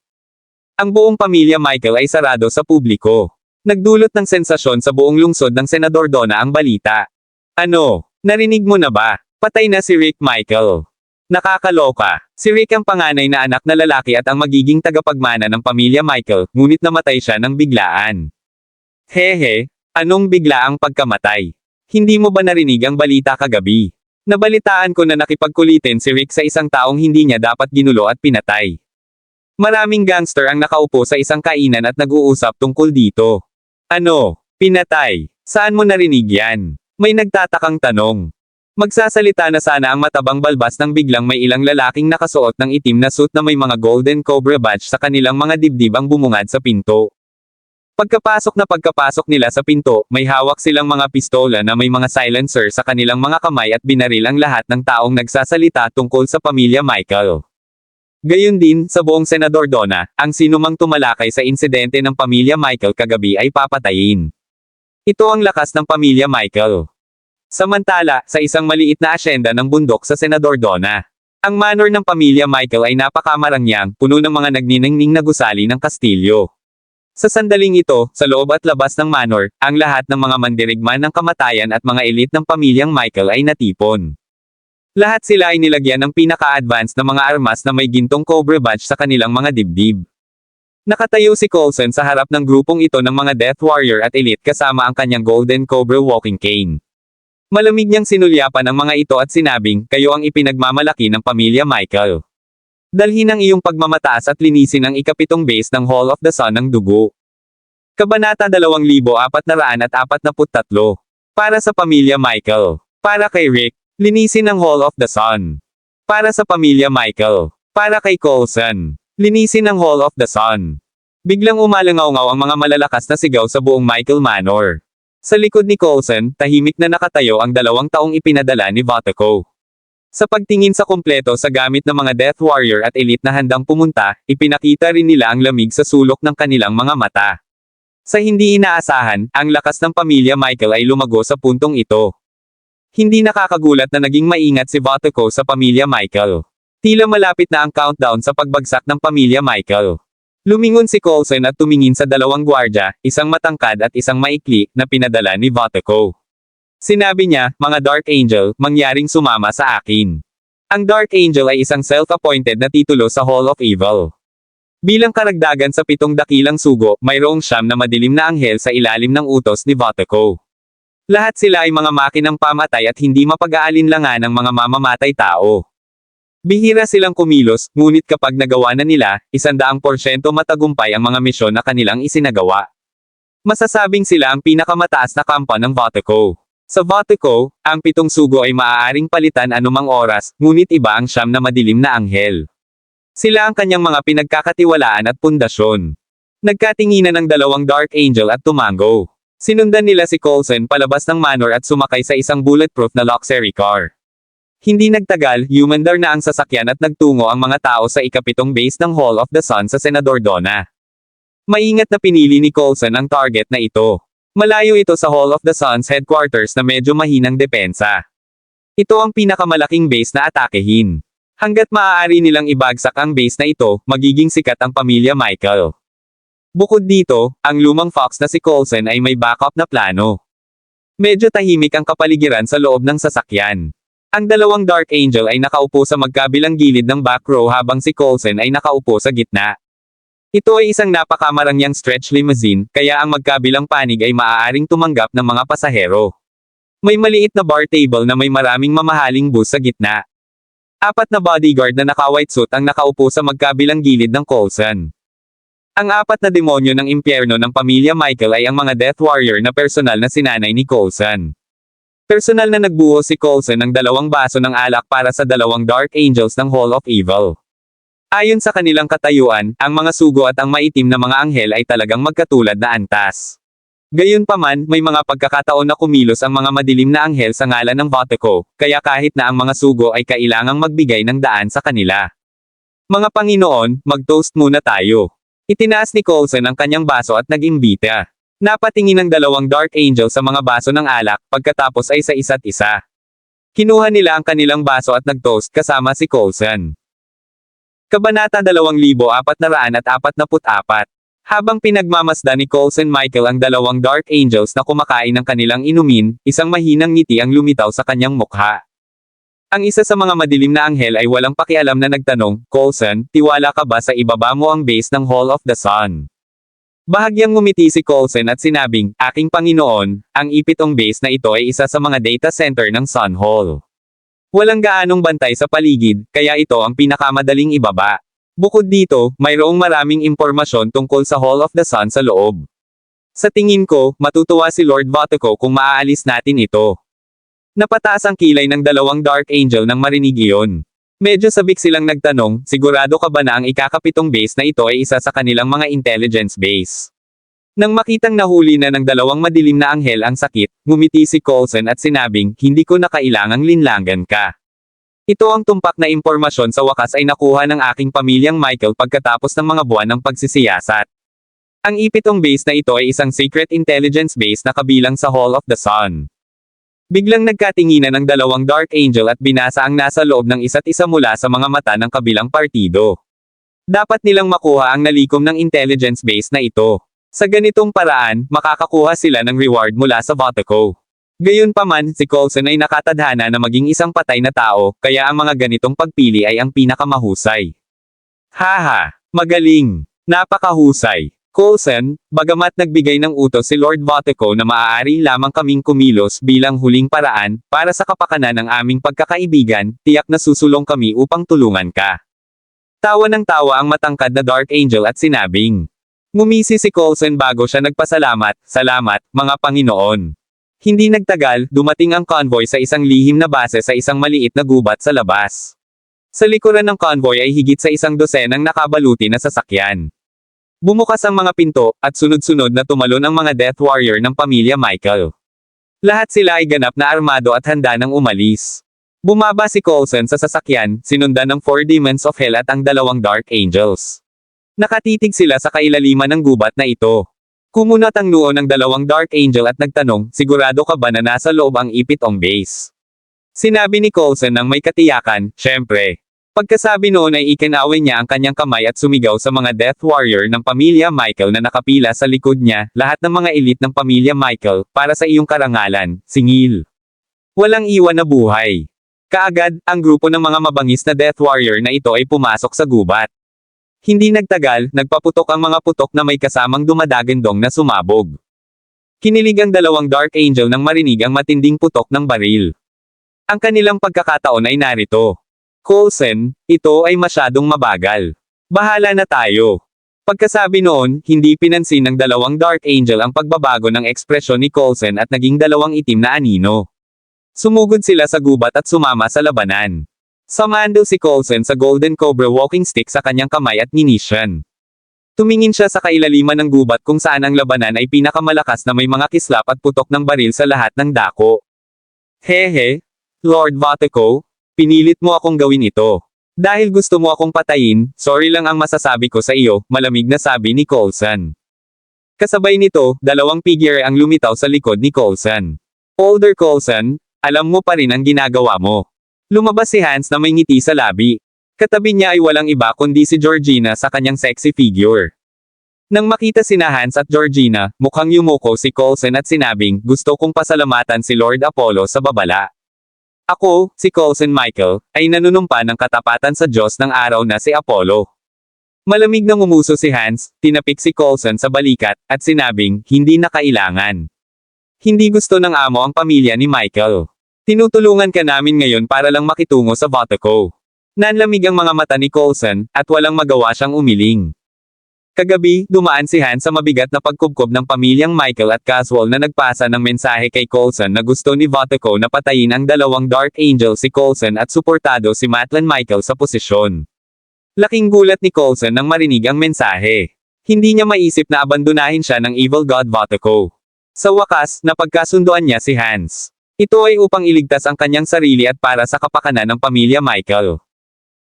Ang buong pamilya Michael ay sarado sa publiko. Nagdulot ng sensasyon sa buong lungsod ng Senador Donna ang balita. "Ano, narinig mo na ba? Patay na si Rick Michael." Nakakaloka. Si Rick ang panganay na anak na lalaki at ang magiging tagapagmana ng pamilya Michael, ngunit namatay siya ng biglaan. Hehe, anong biglaang pagkamatay? Hindi mo ba narinig ang balita kagabi? Nabalitaan ko na nakipagkulitin si Rick sa isang taong hindi niya dapat ginulo at pinatay. Maraming gangster ang nakaupo sa isang kainan at nag-uusap tungkol dito. Ano? Pinatay? Saan mo narinig yan? May nagtatakang tanong. Magsasalita na sana ang matabang balbas nang biglang may ilang lalaking nakasuot ng itim na suit na may mga Golden Cobra badge sa kanilang mga dibdib ang bumungad sa pinto. Pagkapasok nila sa pinto, may hawak silang mga pistola na may mga silencer sa kanilang mga kamay at binaril ang lahat ng taong nagsasalita tungkol sa pamilya Michael. Gayon din, sa buong Senador Donna, ang sinumang tumalakay sa insidente ng pamilya Michael kagabi ay papatayin. Ito ang lakas ng pamilya Michael. Samantala, sa isang maliit na asyenda ng bundok sa Senador Donna, ang manor ng pamilya Michael ay napakamarangyang, puno ng mga nagniningning na gusali ng kastilyo. Sa sandaling ito, sa loob at labas ng manor, ang lahat ng mga mandirigma ng kamatayan at mga elite ng pamilyang Michael ay natipon. Lahat sila ay nilagyan ng pinaka-advanced na mga armas na may gintong Cobra badge sa kanilang mga dibdib. Nakatayo si Coulson sa harap ng grupong ito ng mga Death Warrior at elite kasama ang kanyang Golden Cobra walking cane. Malamig niyang sinulyapan ang mga ito at sinabing, kayo ang ipinagmamalaki ng pamilya Michael. Dalhin ang iyong pagmamataas at linisin ang ikapitong base ng Hall of the Sun ng dugo. Kabanata 2443. Para sa pamilya Michael. Para kay Rick, linisin ang Hall of the Sun. Para sa pamilya Michael. Para kay Coulson, linisin ang Hall of the Sun. Biglang umalangaw-ngaw ang mga malalakas na sigaw sa buong Michael Manor. Sa likod ni Coulson, tahimik na nakatayo ang 2 taong ipinadala ni Vatico. Sa pagtingin sa kumpleto sa gamit ng mga Death Warrior at elite na handang pumunta, ipinakita rin nila ang lamig sa sulok ng kanilang mga mata. Sa hindi inaasahan, ang lakas ng pamilya Michael ay lumago sa puntong ito. Hindi nakakagulat na naging maingat si Vatico sa pamilya Michael. Tila malapit na ang countdown sa pagbagsak ng pamilya Michael. Lumingon si Coulson at tumingin sa 2 gwardya, isang matangkad at isang maikli, na pinadala ni Vatico. Sinabi niya, mga Dark Angel, mangyaring sumama sa akin. Ang Dark Angel ay isang self-appointed na titulo sa Hall of Evil. Bilang karagdagan sa 7 dakilang sugo, mayroong 9 na madilim na anghel sa ilalim ng utos ni Vatico. Lahat sila ay mga makinang pamatay at hindi mapag-aalinlangan ng mga mamamatay tao. Bihira silang kumilos, ngunit kapag nagawa na nila, 100% matagumpay ang mga misyon na kanilang isinagawa. Masasabing sila ang pinakamataas na kampa ng Vatico. Sa Vatico, ang 7 sugo ay maaaring palitan anumang oras, ngunit iba ang 9 na madilim na anghel. Sila ang kanyang mga pinagkakatiwalaan at pundasyon. Nagkatinginan ng 2 Dark Angel at tumango. Sinundan nila si Coulson palabas ng manor at sumakay sa isang bulletproof na luxury car. Hindi nagtagal, humandar na ang sasakyan at nagtungo ang mga tao sa ikapitong base ng Hall of the Sun sa Senador Donna. Maingat na pinili ni Coulson ang target na ito. Malayo ito sa Hall of the Sun's headquarters na medyo mahinang depensa. Ito ang pinakamalaking base na atakehin. Hanggat maaari nilang ibagsak ang base na ito, magiging sikat ang pamilya Michael. Bukod dito, ang lumang fox na si Coulson ay may backup na plano. Medyo tahimik ang kapaligiran sa loob ng sasakyan. Ang 2 Dark Angel ay nakaupo sa magkabilang gilid ng back row habang si Coulson ay nakaupo sa gitna. Ito ay isang napakamarangyang stretch limousine, kaya ang magkabilang panig ay maaaring tumanggap ng mga pasahero. May maliit na bar table na may maraming mamahaling booze sa gitna. 4 na bodyguard na naka-white suit ang nakaupo sa magkabilang gilid ng Coulson. Ang 4 na demonyo ng impyerno ng pamilya Michael ay ang mga Death Warrior na personal na sinanay ni Coulson. Personal na nagbuo si Coulson ng 2 baso ng alak para sa 2 Dark Angels ng Hall of Evil. Ayon sa kanilang katayuan, ang mga sugo at ang maitim na mga anghel ay talagang magkatulad na antas. Gayunpaman, may mga pagkakataon na kumilos ang mga madilim na anghel sa ngalan ng Vatico, kaya kahit na ang mga sugo ay kailangang magbigay ng daan sa kanila. Mga Panginoon, mag-toast muna tayo. Itinaas ni Coulson ang kanyang baso at nag-imbita. Napatingin ng 2 Dark Angel sa mga baso ng alak, pagkatapos ay sa isa't isa. Kinuha nila ang kanilang baso at nag-toast kasama si Coulson. Kabanata 2444. Habang pinagmamasdan ni Coulson Michael ang 2 Dark Angels na kumakain ng kanilang inumin, isang mahinang ngiti ang lumitaw sa kanyang mukha. Ang isa sa mga madilim na anghel ay walang pakialam na nagtanong, Coulson, tiwala ka ba sa ibaba mo ang base ng Hall of the Sun? Bahagyang ngumiti si Coulson at sinabing, "Aking Panginoon, ang ipitong base na ito ay isa sa mga data center ng Sun Hall. Walang gaanong bantay sa paligid, kaya ito ang pinakamadaling ibaba. Bukod dito, mayroong maraming impormasyon tungkol sa Hall of the Sun sa loob. Sa tingin ko, matutuwa si Lord Votico kung maaalis natin ito." Napataas ang kilay ng dalawang Dark Angel nang marinig iyon. Medyo sabik silang nagtanong, sigurado ka ba na ang ikakapitong base na ito ay isa sa kanilang mga intelligence base? Nang makitang nahuli na ng dalawang madilim na anghel ang sakit, ngumiti si Coulson at sinabing, "Hindi ko na kailangang linlangan ka. Ito ang tumpak na impormasyon sa wakas ay nakuha ng aking pamilyang Michael pagkatapos ng mga buwan ng pagsisiyasat. Ang ipitong base na ito ay isang secret intelligence base na kabilang sa Hall of the Sun." Biglang nagkatinginan ng dalawang Dark Angel at binasa ang nasa loob ng isa't isa mula sa mga mata ng kabilang partido. Dapat nilang makuha ang nalikom ng intelligence base na ito. Sa ganitong paraan, makakakuha sila ng reward mula sa Votico. Gayunpaman, si Coulson ay nakatadhana na maging isang patay na tao, kaya ang mga ganitong pagpili ay ang pinakamahusay. Haha! Magaling! Napakahusay! Coulson, bagamat nagbigay ng utos si Lord Votico na maaari lamang kaming kumilos bilang huling paraan, para sa kapakanan ng aming pagkakaibigan, tiyak na susulong kami upang tulungan ka. Tawa ng tawa ang matangkad na Dark Angel at sinabing. Ngumisi si Coulson bago siya nagpasalamat, "Salamat, mga Panginoon." Hindi nagtagal, dumating ang convoy sa isang lihim na base sa isang maliit na gubat sa labas. Sa likuran ng convoy ay higit sa 100 nakabaluti na sasakyan. Bumukas ang mga pinto, at sunod-sunod na tumalon ang mga Death Warrior ng pamilya Michael. Lahat sila ay ganap na armado at handa nang umalis. Bumaba si Coulson sa sasakyan, sinundan ng 4 Demons of Hell at ang dalawang Dark Angels. Nakatitig sila sa kailaliman ng gubat na ito. Kumunat ang noo ng dalawang Dark Angel at nagtanong, "Sigurado ka ba na nasa loob ang ipitong base?" Sinabi ni Coulson nang may katiyakan, "Syempre." Pagkasabi noon ay ikinaway niya ang kanyang kamay at sumigaw sa mga Death Warrior ng pamilya Michael na nakapila sa likod niya, "Lahat ng mga elite ng pamilya Michael, para sa iyong karangalan, singil. Walang iwan na buhay." Kaagad, ang grupo ng mga mabangis na Death Warrior na ito ay pumasok sa gubat. Hindi nagtagal, nagpaputok ang mga putok na may kasamang dumadagandong na sumabog. Kinilig ang dalawang Dark Angel nang marinig ang matinding putok ng baril. Ang kanilang pagkakataon ay narito. "Coulson, ito ay masyadong mabagal. Bahala na tayo." Pagkasabi noon, hindi pinansin ng dalawang Dark Angel ang pagbabago ng ekspresyon ni Coulson at naging dalawang itim na anino. Sumugod sila sa gubat at sumama sa labanan. Sumando si Coulson sa Golden Cobra walking stick sa kanyang kamay at ginisyan. Tumingin siya sa kailaliman ng gubat kung saan ang labanan ay pinakamalakas na may mga kislap at putok ng baril sa lahat ng dako. "Hehe, Lord Votico, pinilit mo akong gawin ito. Dahil gusto mo akong patayin, sorry lang ang masasabi ko sa iyo," malamig na sabi ni Coulson. Kasabay nito, dalawang figure ang lumitaw sa likod ni Coulson. "Older Coulson, alam mo pa rin ang ginagawa mo." Lumabas si Hans na may ngiti sa labi. Katabi niya ay walang iba kundi si Georgina sa kanyang sexy figure. Nang makita sina Hans at Georgina, mukhang yumuko si Coulson at sinabing, "Gusto kong pasalamatan si Lord Apollo sa babala. Ako, si Coulson Michael, ay nanunumpa ng katapatan sa Diyos ng araw na si Apollo." Malamig na ngumuso si Hans, tinapik si Coulson sa balikat, at sinabing, "Hindi na kailangan. Hindi gusto ng amo ang pamilya ni Michael. Tinutulungan ka namin ngayon para lang makitungo sa Votico." Nanlamig ang mga mata ni Coulson, at walang magawa siyang umiling. Kagabi, dumaan si Hans sa mabigat na pagkubkob ng pamilyang Michael at casual na nagpasa ng mensahe kay Coulson na gusto ni Votico na patayin ang dalawang Dark Angel si Coulson at suportado si Maitland Michael sa posisyon. Laking gulat ni Coulson nang marinig ang mensahe. Hindi niya maisip na abandonahin siya ng Evil God Votico. Sa wakas, napagkasunduan niya si Hans. Ito ay upang iligtas ang kanyang sarili at para sa kapakanan ng pamilya Michael.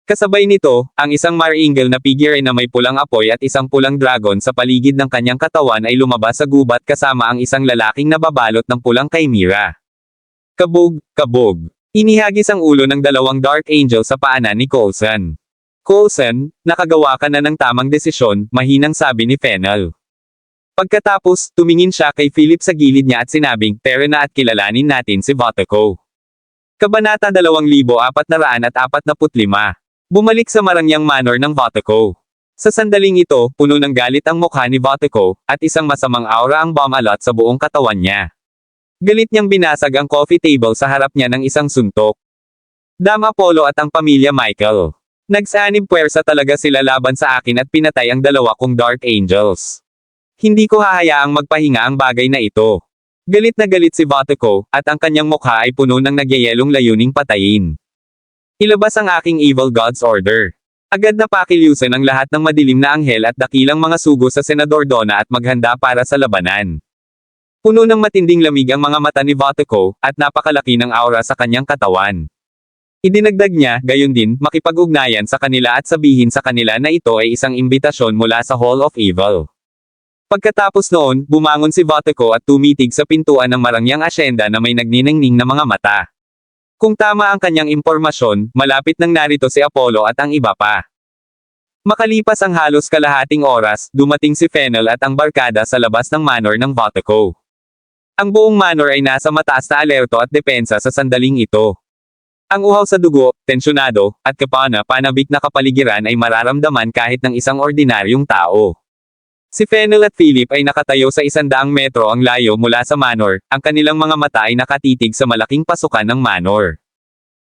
Kasabay nito, ang isang Marangel na figure na may pulang apoy at isang pulang dragon sa paligid ng kanyang katawan ay lumabas sa gubat kasama ang isang lalaking nababalot ng pulang Chimera. Kabog, kabog. Inihagis ang ulo ng dalawang Dark Angel sa paanan ni Coulson. "Coulson, nakagawa ka na ng tamang desisyon," mahinang sabi ni Fennel. Pagkatapos, tumingin siya kay Philip sa gilid niya at sinabing, "Tara na at kilalanin natin si Votico." Kabanata 2445. Bumalik sa Marangyang Manor ng Votico. Sa sandaling ito, puno ng galit ang mukha ni Vatiko, at isang masamang aura ang bumalot sa buong katawan niya. Galit niyang binasag ang coffee table sa harap niya ng isang suntok. Dam Apollo at ang pamilya Michael. Nagsanib puwersa talaga sila laban sa akin at pinatay ang dalawa kong Dark Angels. Hindi ko hahayaang magpahinga ang bagay na ito. Galit na galit si Vatiko, at ang kanyang mukha ay puno ng nagyayelong layuning patayin. Ilabas ang aking evil God's order. Agad na pakilyusan ang lahat ng madilim na anghel at dakilang mga sugo sa Senador Donna at maghanda para sa labanan. Puno ng matinding lamig ang mga mata ni Vatiko, at napakalaki ng aura sa kanyang katawan. Idinagdag niya, gayon din, makipag-ugnayan sa kanila at sabihin sa kanila na ito ay isang imbitasyon mula sa Hall of Evil. Pagkatapos noon, bumangon si Vatiko at tumitig sa pintuan ng marangyang asyenda na may nagniningning na mga mata. Kung tama ang kanyang impormasyon, malapit nang narito si Apollo at ang iba pa. Makalipas ang halos kalahating oras, dumating si Fennel at ang barkada sa labas ng manor ng Vatiko. Ang buong manor ay nasa mataas na alerto at depensa sa sandaling ito. Ang uhaw sa dugo, tensyonado, at kapana-panabik na kapaligiran ay mararamdaman kahit ng isang ordinaryong tao. Si Fennel at Philip ay nakatayo sa 100 metro ang layo mula sa manor, ang kanilang mga mata ay nakatitig sa malaking pasukan ng manor.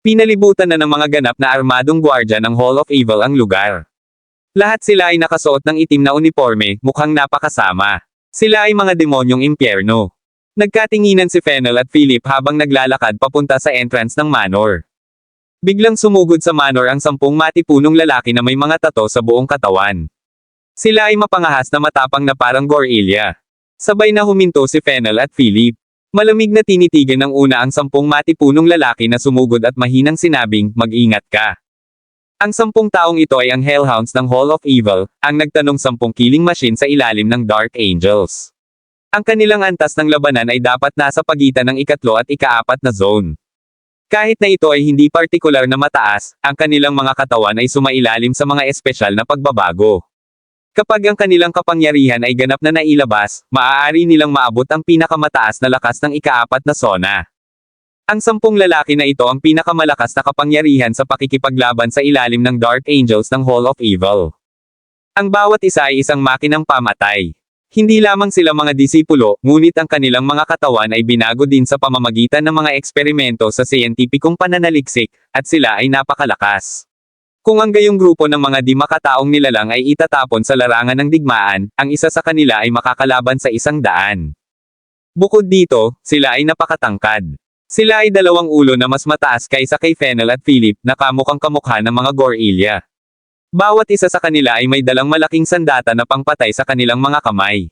Pinalibutan na ng mga ganap na armadong gwardya ng Hall of Evil ang lugar. Lahat sila ay nakasuot ng itim na uniforme, mukhang napakasama. Sila ay mga demonyong impyerno. Nagkatinginan si Fennel at Philip habang naglalakad papunta sa entrance ng manor. Biglang sumugod sa manor ang 10 matipunong lalaki na may mga tato sa buong katawan. Sila ay mapangahas na matapang na parang gorilla. Sabay na huminto si Fennel at Philip. Malamig na tinitigan ng una ang 10 matipunong lalaki na sumugod at mahinang sinabing, mag-ingat ka. Ang 10 taong ito ay ang Hellhounds ng Hall of Evil, ang nagtanong 10 killing machine sa ilalim ng Dark Angels. Ang kanilang antas ng labanan ay dapat nasa pagitan ng ikatlo at ika-4 na zone. Kahit na ito ay hindi partikular na mataas, ang kanilang mga katawan ay sumailalim sa mga espesyal na pagbabago. Kapag ang kanilang kapangyarihan ay ganap na nailabas, maaari nilang maabot ang pinakamataas na lakas ng ika-4 na zona. Ang 10 lalaki na ito ang pinakamalakas na kapangyarihan sa pakikipaglaban sa ilalim ng Dark Angels ng Hall of Evil. Ang bawat isa ay isang makinang pamatay. Hindi lamang sila mga disipulo, ngunit ang kanilang mga katawan ay binago din sa pamamagitan ng mga eksperimento sa siyentipikong pananaliksik, at sila ay napakalakas. Kung ang gayong grupo ng mga di makataong nilalang ay itatapon sa larangan ng digmaan, ang isa sa kanila ay makakalaban sa 100. Bukod dito, sila ay napakatangkad. Sila ay 2 ulo na mas mataas kaysa kay Fennel at Philip, na kamukhang kamukha ng mga gorilla. Bawat isa sa kanila ay may dalang malaking sandata na pangpatay sa kanilang mga kamay.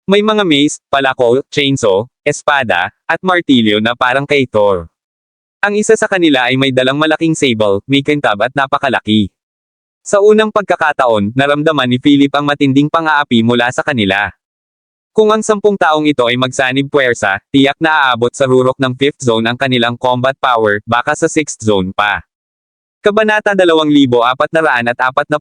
May mga mace, palako, chainsaw, espada, at martilyo na parang kay Thor. Ang isa sa kanila ay may dalang malaking sable, may kintab at napakalaki. Sa unang pagkakataon, naramdaman ni Philip ang matinding pang-aapi mula sa kanila. Kung ang 10 taong ito ay magsanib puwersa, tiyak na aabot sa rurok ng 5th zone ang kanilang combat power, baka sa 6th zone pa. Kabanata 2446.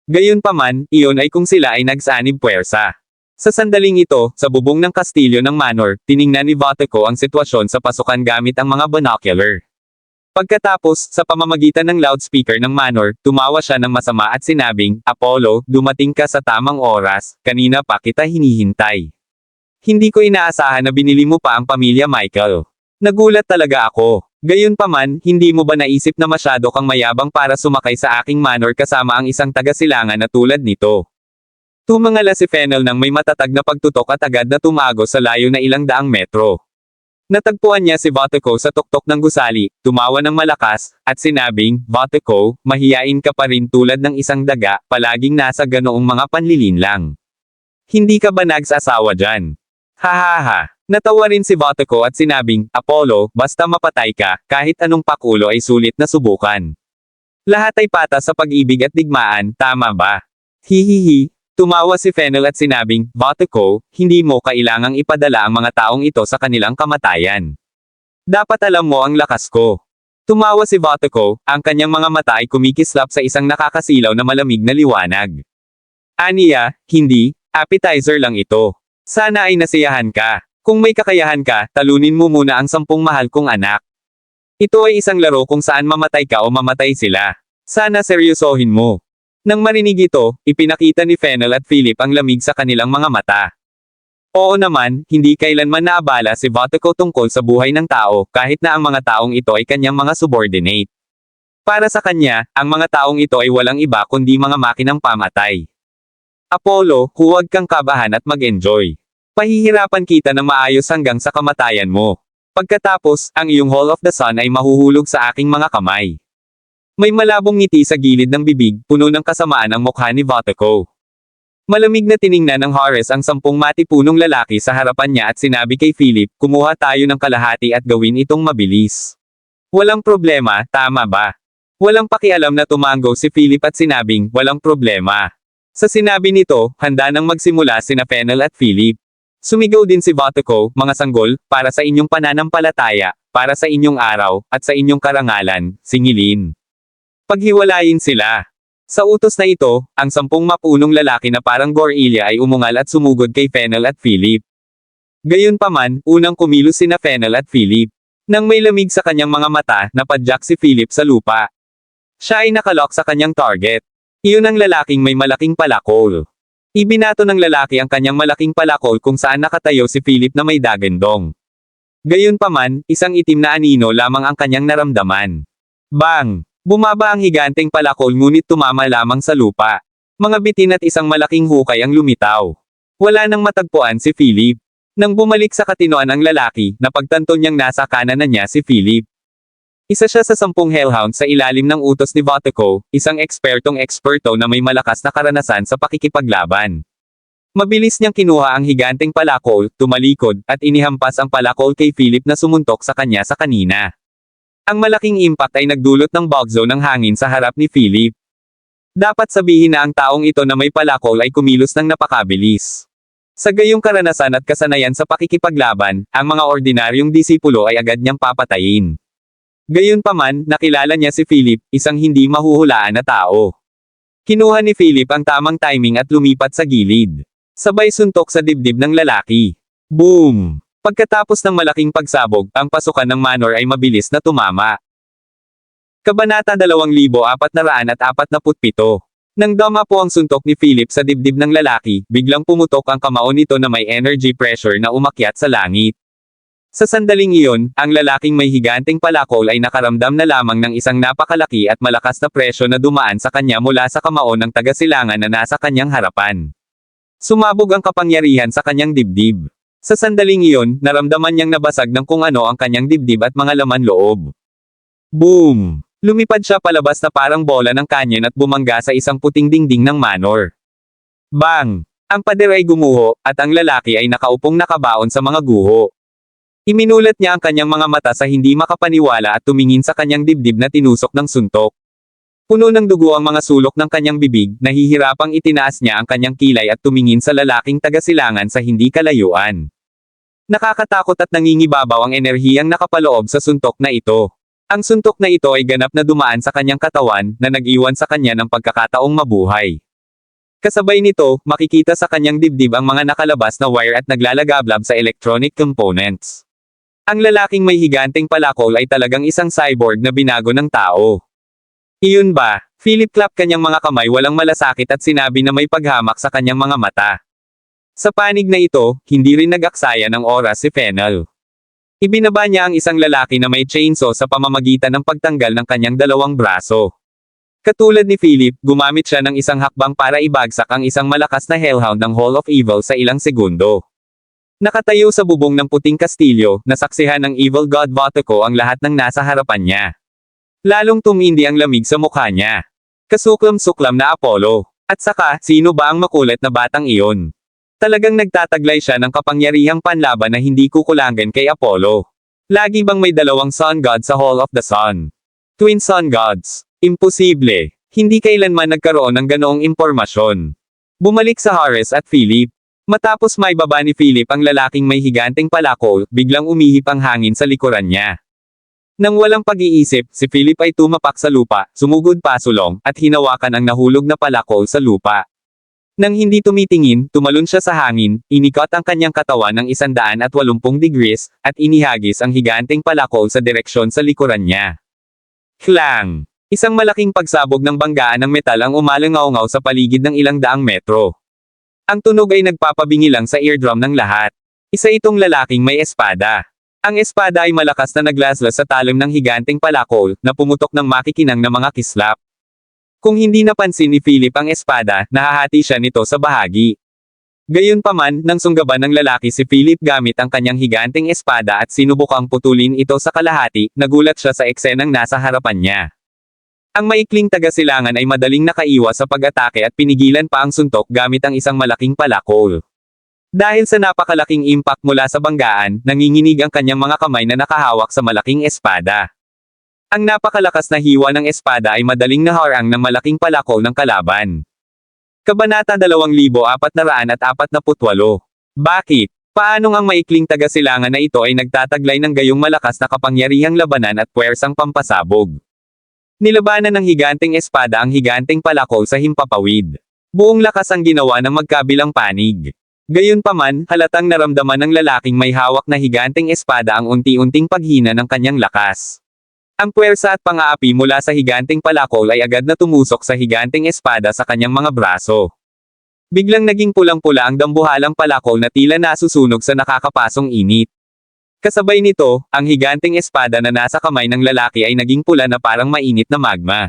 Gayunpaman, iyon ay kung sila ay nagsanib puwersa. Sa sandaling ito, sa bubong ng kastilyo ng manor, tiningnan ni Vatiko ang sitwasyon sa pasukan gamit ang mga binocular. Pagkatapos, sa pamamagitan ng loudspeaker ng manor, tumawa siya ng masama at sinabing, Apollo, dumating ka sa tamang oras, kanina pa kita hinihintay. Hindi ko inaasahan na binili mo pa ang pamilya Michael. Nagulat talaga ako. Gayunpaman, hindi mo ba naisip na masyado kang mayabang para sumakay sa aking manor kasama ang isang taga-silangan na tulad nito? Tumangala si Fennel nang may matatag na pagtutok at agad na tumago sa layo na 100 metro. Natagpuan niya si Vatiko sa tuktok ng gusali, tumawa ng malakas, at sinabing, Vatiko, mahiyain ka pa rin tulad ng isang daga, palaging nasa ganoong mga panlilinlang. Hindi ka ba nagsasawa dyan? Hahaha. Natawa rin si Vatiko at sinabing, Apollo, basta mapatay ka, kahit anong pakulo ay sulit na subukan. Lahat ay patas sa pag-ibig at digmaan, tama ba? Hihihi. Tumawa si Fennel at sinabing, Vatiko, hindi mo kailangang ipadala ang mga taong ito sa kanilang kamatayan. Dapat alam mo ang lakas ko. Tumawa si Vatiko, ang kanyang mga mata ay kumikislap sa isang nakakasilaw na malamig na liwanag. Aniya, hindi, appetizer lang ito. Sana ay nasiyahan ka. Kung may kakayahan ka, talunin mo muna ang 10 mahal kong anak. Ito ay isang laro kung saan mamatay ka o mamatay sila. Sana seryosohin mo. Nang marinig ito, ipinakita ni Fennel at Philip ang lamig sa kanilang mga mata. Oo naman, hindi kailanman naabala si Vatiko tungkol sa buhay ng tao, kahit na ang mga taong ito ay kanyang mga subordinate. Para sa kanya, ang mga taong ito ay walang iba kundi mga makinang pamatay. Apollo, huwag kang kabahan at mag-enjoy. Pahihirapan kita na maayos hanggang sa kamatayan mo. Pagkatapos, ang iyong Hall of the Sun ay mahuhulog sa aking mga kamay. May malabong ngiti sa gilid ng bibig, puno ng kasamaan ang mukha ni Vatiko. Malamig na tiningnan ng Horace ang 10 matipunong lalaki sa harapan niya at sinabi kay Philip, kumuha tayo ng kalahati at gawin itong mabilis. Walang problema, tama ba? Walang pakialam na tumango si Philip at sinabing, walang problema. Sa sinabi nito, handa nang magsimula sina Fennel at Philip. Sumigaw din si Vatiko, mga sanggol, para sa inyong pananampalataya, para sa inyong araw, at sa inyong karangalan, singilin. Paghiwalayin sila. Sa utos na ito, ang 10 mapunong lalaki na parang gorilla ay umungal at sumugod kay Fennel at Philip. Gayunpaman, unang kumilos sina Fennel at Philip. Nang may lamig sa kanyang mga mata, napadyak si Philip sa lupa. Siya ay nakalock sa kanyang target. Iyon ang lalaking may malaking palakol. Ibinato ng lalaki ang kanyang malaking palakol kung saan nakatayo si Philip na may dagandong. Gayunpaman, isang itim na anino lamang ang kanyang naramdaman. Bang! Bumaba ang higanteng palakol ngunit tumama lamang sa lupa. Mga bitin at isang malaking hukay ang lumitaw. Wala nang matagpuan si Philip. Nang bumalik sa katinoan ang lalaki, napagtanto niyang nasa kanan na niya si Philip. Isa siya sa 10 hellhound sa ilalim ng utos ni Vatiko, isang eksperto na may malakas na karanasan sa pakikipaglaban. Mabilis niyang kinuha ang higanteng palakol, tumalikod, at inihampas ang palakol kay Philip na sumuntok sa kanya sa kanina. Ang malaking impact ay nagdulot ng bugzo ng hangin sa harap ni Philip. Dapat sabihin na ang taong ito na may palakol ay kumilos ng napakabilis. Sa gayong karanasan at kasanayan sa pakikipaglaban, ang mga ordinaryong disipulo ay agad niyang papatayin. Gayunpaman, nakilala niya si Philip, isang hindi mahuhulaan na tao. Kinuha ni Philip ang tamang timing at lumipat sa gilid. Sabay suntok sa dibdib ng lalaki. Boom! Pagkatapos ng malaking pagsabog, ang pasukan ng Manor ay mabilis na tumama. Kabanata 2447. Nang dama po ang suntok ni Philip sa dibdib ng lalaki, biglang pumutok ang kamao nito na may energy pressure na umakyat sa langit. Sa sandaling iyon, ang lalaking may higanteng palakol ay nakaramdam na lamang ng isang napakalaki at malakas na presyo na dumaan sa kanya mula sa kamao ng taga-silangan na nasa kanyang harapan. Sumabog ang kapangyarihan sa kanyang dibdib. Sa sandaling iyon, naramdaman niyang nabasag ng kung ano ang kanyang dibdib at mga laman loob. Boom! Lumipad siya palabas na parang bola ng kanyon at bumangga sa isang puting dingding ng Manor. Bang! Ang pader ay gumuho, at ang lalaki ay nakaupong nakabaon sa mga guho. Iminulat niya ang kanyang mga mata sa hindi makapaniwala at tumingin sa kanyang dibdib na tinusok ng suntok. Puno ng dugo ang mga sulok ng kanyang bibig, nahihirapang itinaas niya ang kanyang kilay at tumingin sa lalaking taga-silangan sa hindi kalayuan. Nakakatakot at nangingibabaw ang enerhiyang nakapaloob sa suntok na ito. Ang suntok na ito ay ganap na dumaan sa kanyang katawan, na nag-iwan sa kanya ng pagkakataong mabuhay. Kasabay nito, makikita sa kanyang dibdib ang mga nakalabas na wire at naglalagablab sa electronic components. Ang lalaking may higanteng palakol ay talagang isang cyborg na binago ng tao. Iyon ba? Philip clap kanyang mga kamay walang malasakit at sinabi na may paghamak sa kanyang mga mata. Sa panig na ito, hindi rin nag-aksaya ng oras si Fennel. Ibinaba niya ang isang lalaki na may chainsaw sa pamamagitan ng pagtanggal ng kanyang 2 braso. Katulad ni Philip, gumamit siya ng isang hakbang para ibagsak ang isang malakas na hellhound ng Hall of Evil sa ilang segundo. Nakatayo sa bubong ng puting kastilyo, nasaksihan ng Evil God Vatiko ang lahat ng nasa harapan niya. Lalong tumindi ang lamig sa mukha niya. Kasuklam-suklam na Apollo. At saka, sino ba ang makulit na batang iyon? Talagang nagtataglay siya ng kapangyarihang panlaban na hindi kukulangan kay Apollo. Lagi bang may 2 sun god sa Hall of the Sun? Twin sun gods. Imposible. Hindi kailanman nagkaroon ng ganoong impormasyon. Bumalik sa Horace at Philip. Matapos maibaba ni Philip ang lalaking may higanteng palakol, biglang umihip ang hangin sa likuran niya. Nang walang pag-iisip, si Philip ay tumapak sa lupa, sumugod pasulong, at hinawakan ang nahulog na palakol sa lupa. Nang hindi tumitingin, tumalon siya sa hangin, inikot ang kanyang katawan ng 180 degrees, at inihagis ang higanteng palakol sa direksyon sa likuran niya. Klang! Isang malaking pagsabog ng banggaan ng metal ang umalangaw-ngaw sa paligid ng ilang daang metro. Ang tunog ay nagpapabingilang sa eardrum ng lahat. Isa itong lalaking may espada. Ang espada ay malakas na naglaslas sa talim ng higanteng palakol, na pumutok ng makikinang na mga kislap. Kung hindi napansin ni Philip ang espada, nahahati siya nito sa bahagi. Gayunpaman, nang sunggaban ng lalaki si Philip gamit ang kanyang higanteng espada at sinubukang putulin ito sa kalahati, nagulat siya sa eksenang nasa harapan niya. Ang maikling tagasilangan ay madaling nakaiwas sa pag-atake at pinigilan pa ang suntok gamit ang isang malaking palakol. Dahil sa napakalaking impact mula sa banggaan, nanginginig ang kanyang mga kamay na nakahawak sa malaking espada. Ang napakalakas na hiwa ng espada ay madaling naharang ng malaking palakol ng kalaban. Kabanata 2448. Bakit? Paanong ang maikling tagasilangan na ito ay nagtataglay ng gayong malakas na kapangyarihang labanan at puwersang pampasabog? Nilabanan ng higanteng espada ang higanteng palakol sa himpapawid. Buong lakas ang ginawa ng magkabilang panig. Gayunpaman, halatang naramdaman ng lalaking may hawak na higanteng espada ang unti-unting paghina ng kanyang lakas. Ang puwersa at pang-aapi mula sa higanteng palakol ay agad na tumusok sa higanteng espada sa kanyang mga braso. Biglang naging pulang-pula ang dambuhalang palakol na tila nasusunog sa nakakapasong init. Kasabay nito, ang higanteng espada na nasa kamay ng lalaki ay naging pula na parang mainit na magma.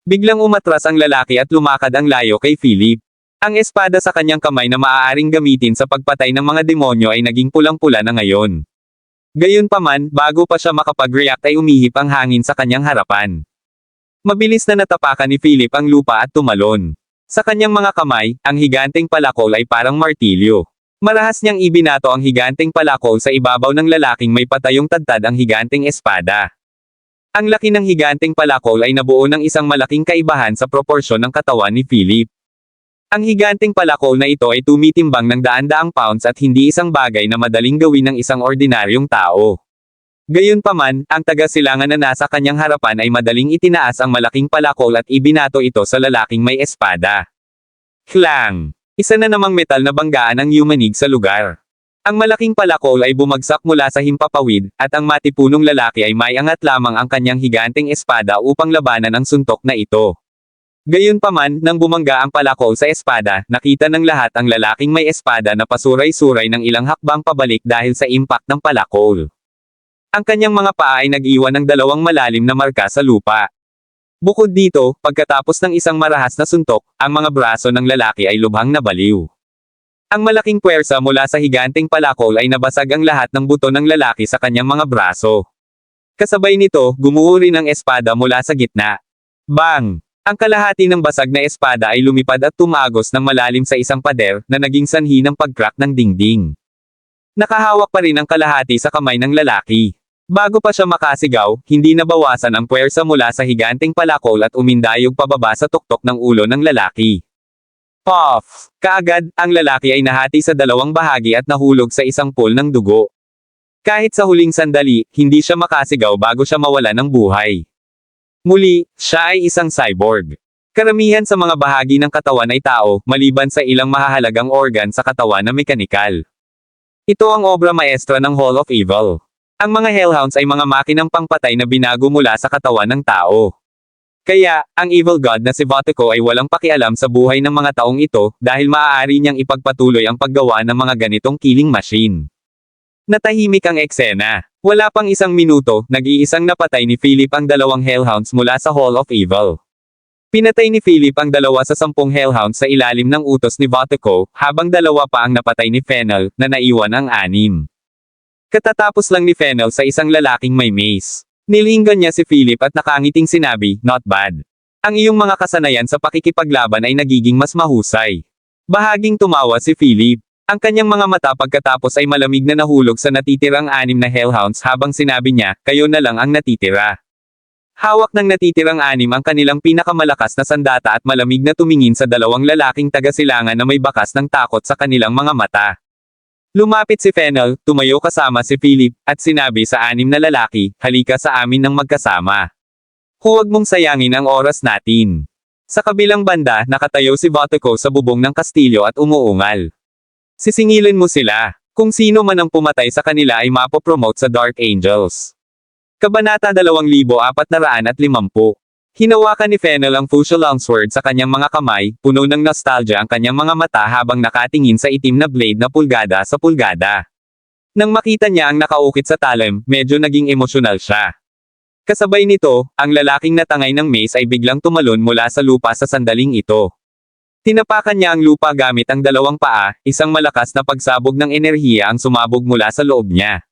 Biglang umatras ang lalaki at lumakad ang layo kay Philip. Ang espada sa kanyang kamay na maaaring gamitin sa pagpatay ng mga demonyo ay naging pulang-pula na ngayon. Gayunpaman, bago pa siya makapag-react ay umihip ang hangin sa kanyang harapan. Mabilis na natapakan ni Philip ang lupa at tumalon. Sa kanyang mga kamay, ang higanteng palakol ay parang martilyo. Marahas niyang ibinato ang higanteng palakol sa ibabaw ng lalaking may patayong tadtad ang higanteng espada. Ang laki ng higanteng palakol ay nabuo ng isang malaking kaibahan sa proporsyon ng katawan ni Philip. Ang higanteng palakol na ito ay tumitimbang ng daan-daang pounds at hindi isang bagay na madaling gawin ng isang ordinaryong tao. Gayunpaman, ang tagasilangan na nasa kanyang harapan ay madaling itinaas ang malaking palakol at ibinato ito sa lalaking may espada. Klang! Isa na namang metal na banggaan ang yumanig sa lugar. Ang malaking palakol ay bumagsak mula sa himpapawid, at ang matipunong lalaki ay maiangat lamang ang kanyang higanteng espada upang labanan ang suntok na ito. Gayunpaman, nang bumangga ang palakol sa espada, nakita ng lahat ang lalaking may espada na pasuray-suray ng ilang hakbang pabalik dahil sa impact ng palakol. Ang kanyang mga paa ay nag-iwan ng dalawang malalim na marka sa lupa. Bukod dito, pagkatapos ng isang marahas na suntok, ang mga braso ng lalaki ay lubhang nabaliw. Ang malaking puwersa mula sa higanteng palakol ay nabasag ang lahat ng buto ng lalaki sa kanyang mga braso. Kasabay nito, gumuho rin ang espada mula sa gitna. Bang! Ang kalahati ng basag na espada ay lumipad at tumagos ng malalim sa isang pader, na naging sanhi ng pag-crack ng dingding. Nakahawak pa rin ang kalahati sa kamay ng lalaki. Bago pa siya makasigaw, hindi nabawasan ang puwersa mula sa higanteng palakol at umindayog pababa sa tuktok ng ulo ng lalaki. Puff! Kaagad, ang lalaki ay nahati sa dalawang bahagi at nahulog sa isang pool ng dugo. Kahit sa huling sandali, hindi siya makasigaw bago siya mawala ng buhay. Muli, siya ay isang cyborg. Karamihan sa mga bahagi ng katawan ay tao, maliban sa ilang mahahalagang organ sa katawan na mekanikal. Ito ang obra maestra ng Hall of Evil. Ang mga Hellhounds ay mga makinang pangpatay na binago mula sa katawan ng tao. Kaya, ang evil god na si Votiko ay walang pakialam sa buhay ng mga taong ito, dahil maaari niyang ipagpatuloy ang paggawa ng mga ganitong killing machine. Natahimik ang eksena. Wala pang isang minuto, nag-iisang napatay ni Philip ang dalawang Hellhounds mula sa Hall of Evil. Pinatay ni Philip ang 2 sa 10 Hellhounds sa ilalim ng utos ni Votiko, habang 2 pa ang napatay ni Fennel, na naiwan ang 6. Katatapos lang ni Fennel sa isang lalaking may mace. Nilinggan niya si Philip at nakangiting sinabi, "Not bad. Ang iyong mga kasanayan sa pakikipaglaban ay nagiging mas mahusay." Bahaging tumawa si Philip. Ang kanyang mga mata pagkatapos ay malamig na nahulog sa natitirang 6 na Hellhounds habang sinabi niya, "Kayo na lang ang natitira." Hawak ng natitirang 6 ang kanilang pinakamalakas na sandata at malamig na tumingin sa dalawang lalaking tagasilangan na may bakas ng takot sa kanilang mga mata. Lumapit si Fennel, tumayo kasama si Philip, at sinabi sa 6 na lalaki, "Halika sa amin ng magkasama. Huwag mong sayangin ang oras natin." Sa kabilang banda, nakatayo si Votiko sa bubong ng kastilyo at umuungal. Sisingilin mo sila. Kung sino man ang pumatay sa kanila ay mapopromote sa Dark Angels. Kabanata 2450. Hinawakan ni Fennel ang Fuchsia Longsword sa kanyang mga kamay, puno ng nostalgia ang kanyang mga mata habang nakatingin sa itim na blade na pulgada sa pulgada. Nang makita niya ang nakaukit sa talim, medyo naging emosyonal siya. Kasabay nito, ang lalaking natangay ng mace ay biglang tumalon mula sa lupa sa sandaling ito. Tinapakan niya ang lupa gamit ang dalawang paa, isang malakas na pagsabog ng enerhiya ang sumabog mula sa loob niya.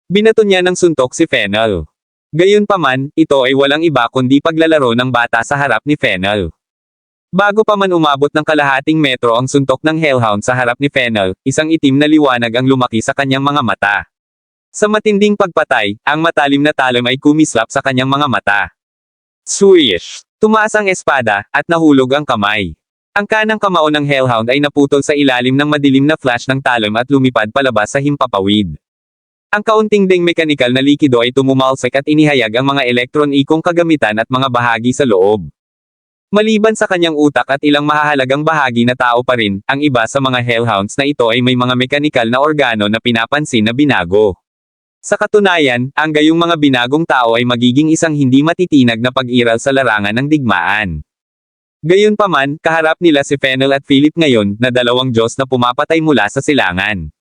Binato niya ng suntok si Fennel. Gayunpaman, ito ay walang iba kundi paglalaro ng bata sa harap ni Fennel. Bago pa man umabot ng kalahating metro ang suntok ng Hellhound sa harap ni Fennel, isang itim na liwanag ang lumaki sa kanyang mga mata. Sa matinding pagpatay, ang matalim na talim ay kumislap sa kanyang mga mata. Swish! Tumaas ang espada, at nahulog ang kamay. Ang kanang kamao ng Hellhound ay naputol sa ilalim ng madilim na flash ng talim at lumipad palabas sa himpapawid. Ang kaunting ding mekanikal na likido ay tumumalsik at inihayag ang mga elektron-ikong kagamitan at mga bahagi sa loob. Maliban sa kanyang utak at ilang mahahalagang bahagi na tao pa rin, ang iba sa mga Hellhounds na ito ay may mga mekanikal na organo na pinapansin na binago. Sa katunayan, ang gayong mga binagong tao ay magiging isang hindi matitinag na pag-iral sa larangan ng digmaan. Gayunpaman, kaharap nila si Fennel at Philip ngayon, na dalawang Diyos na pumapatay mula sa silangan.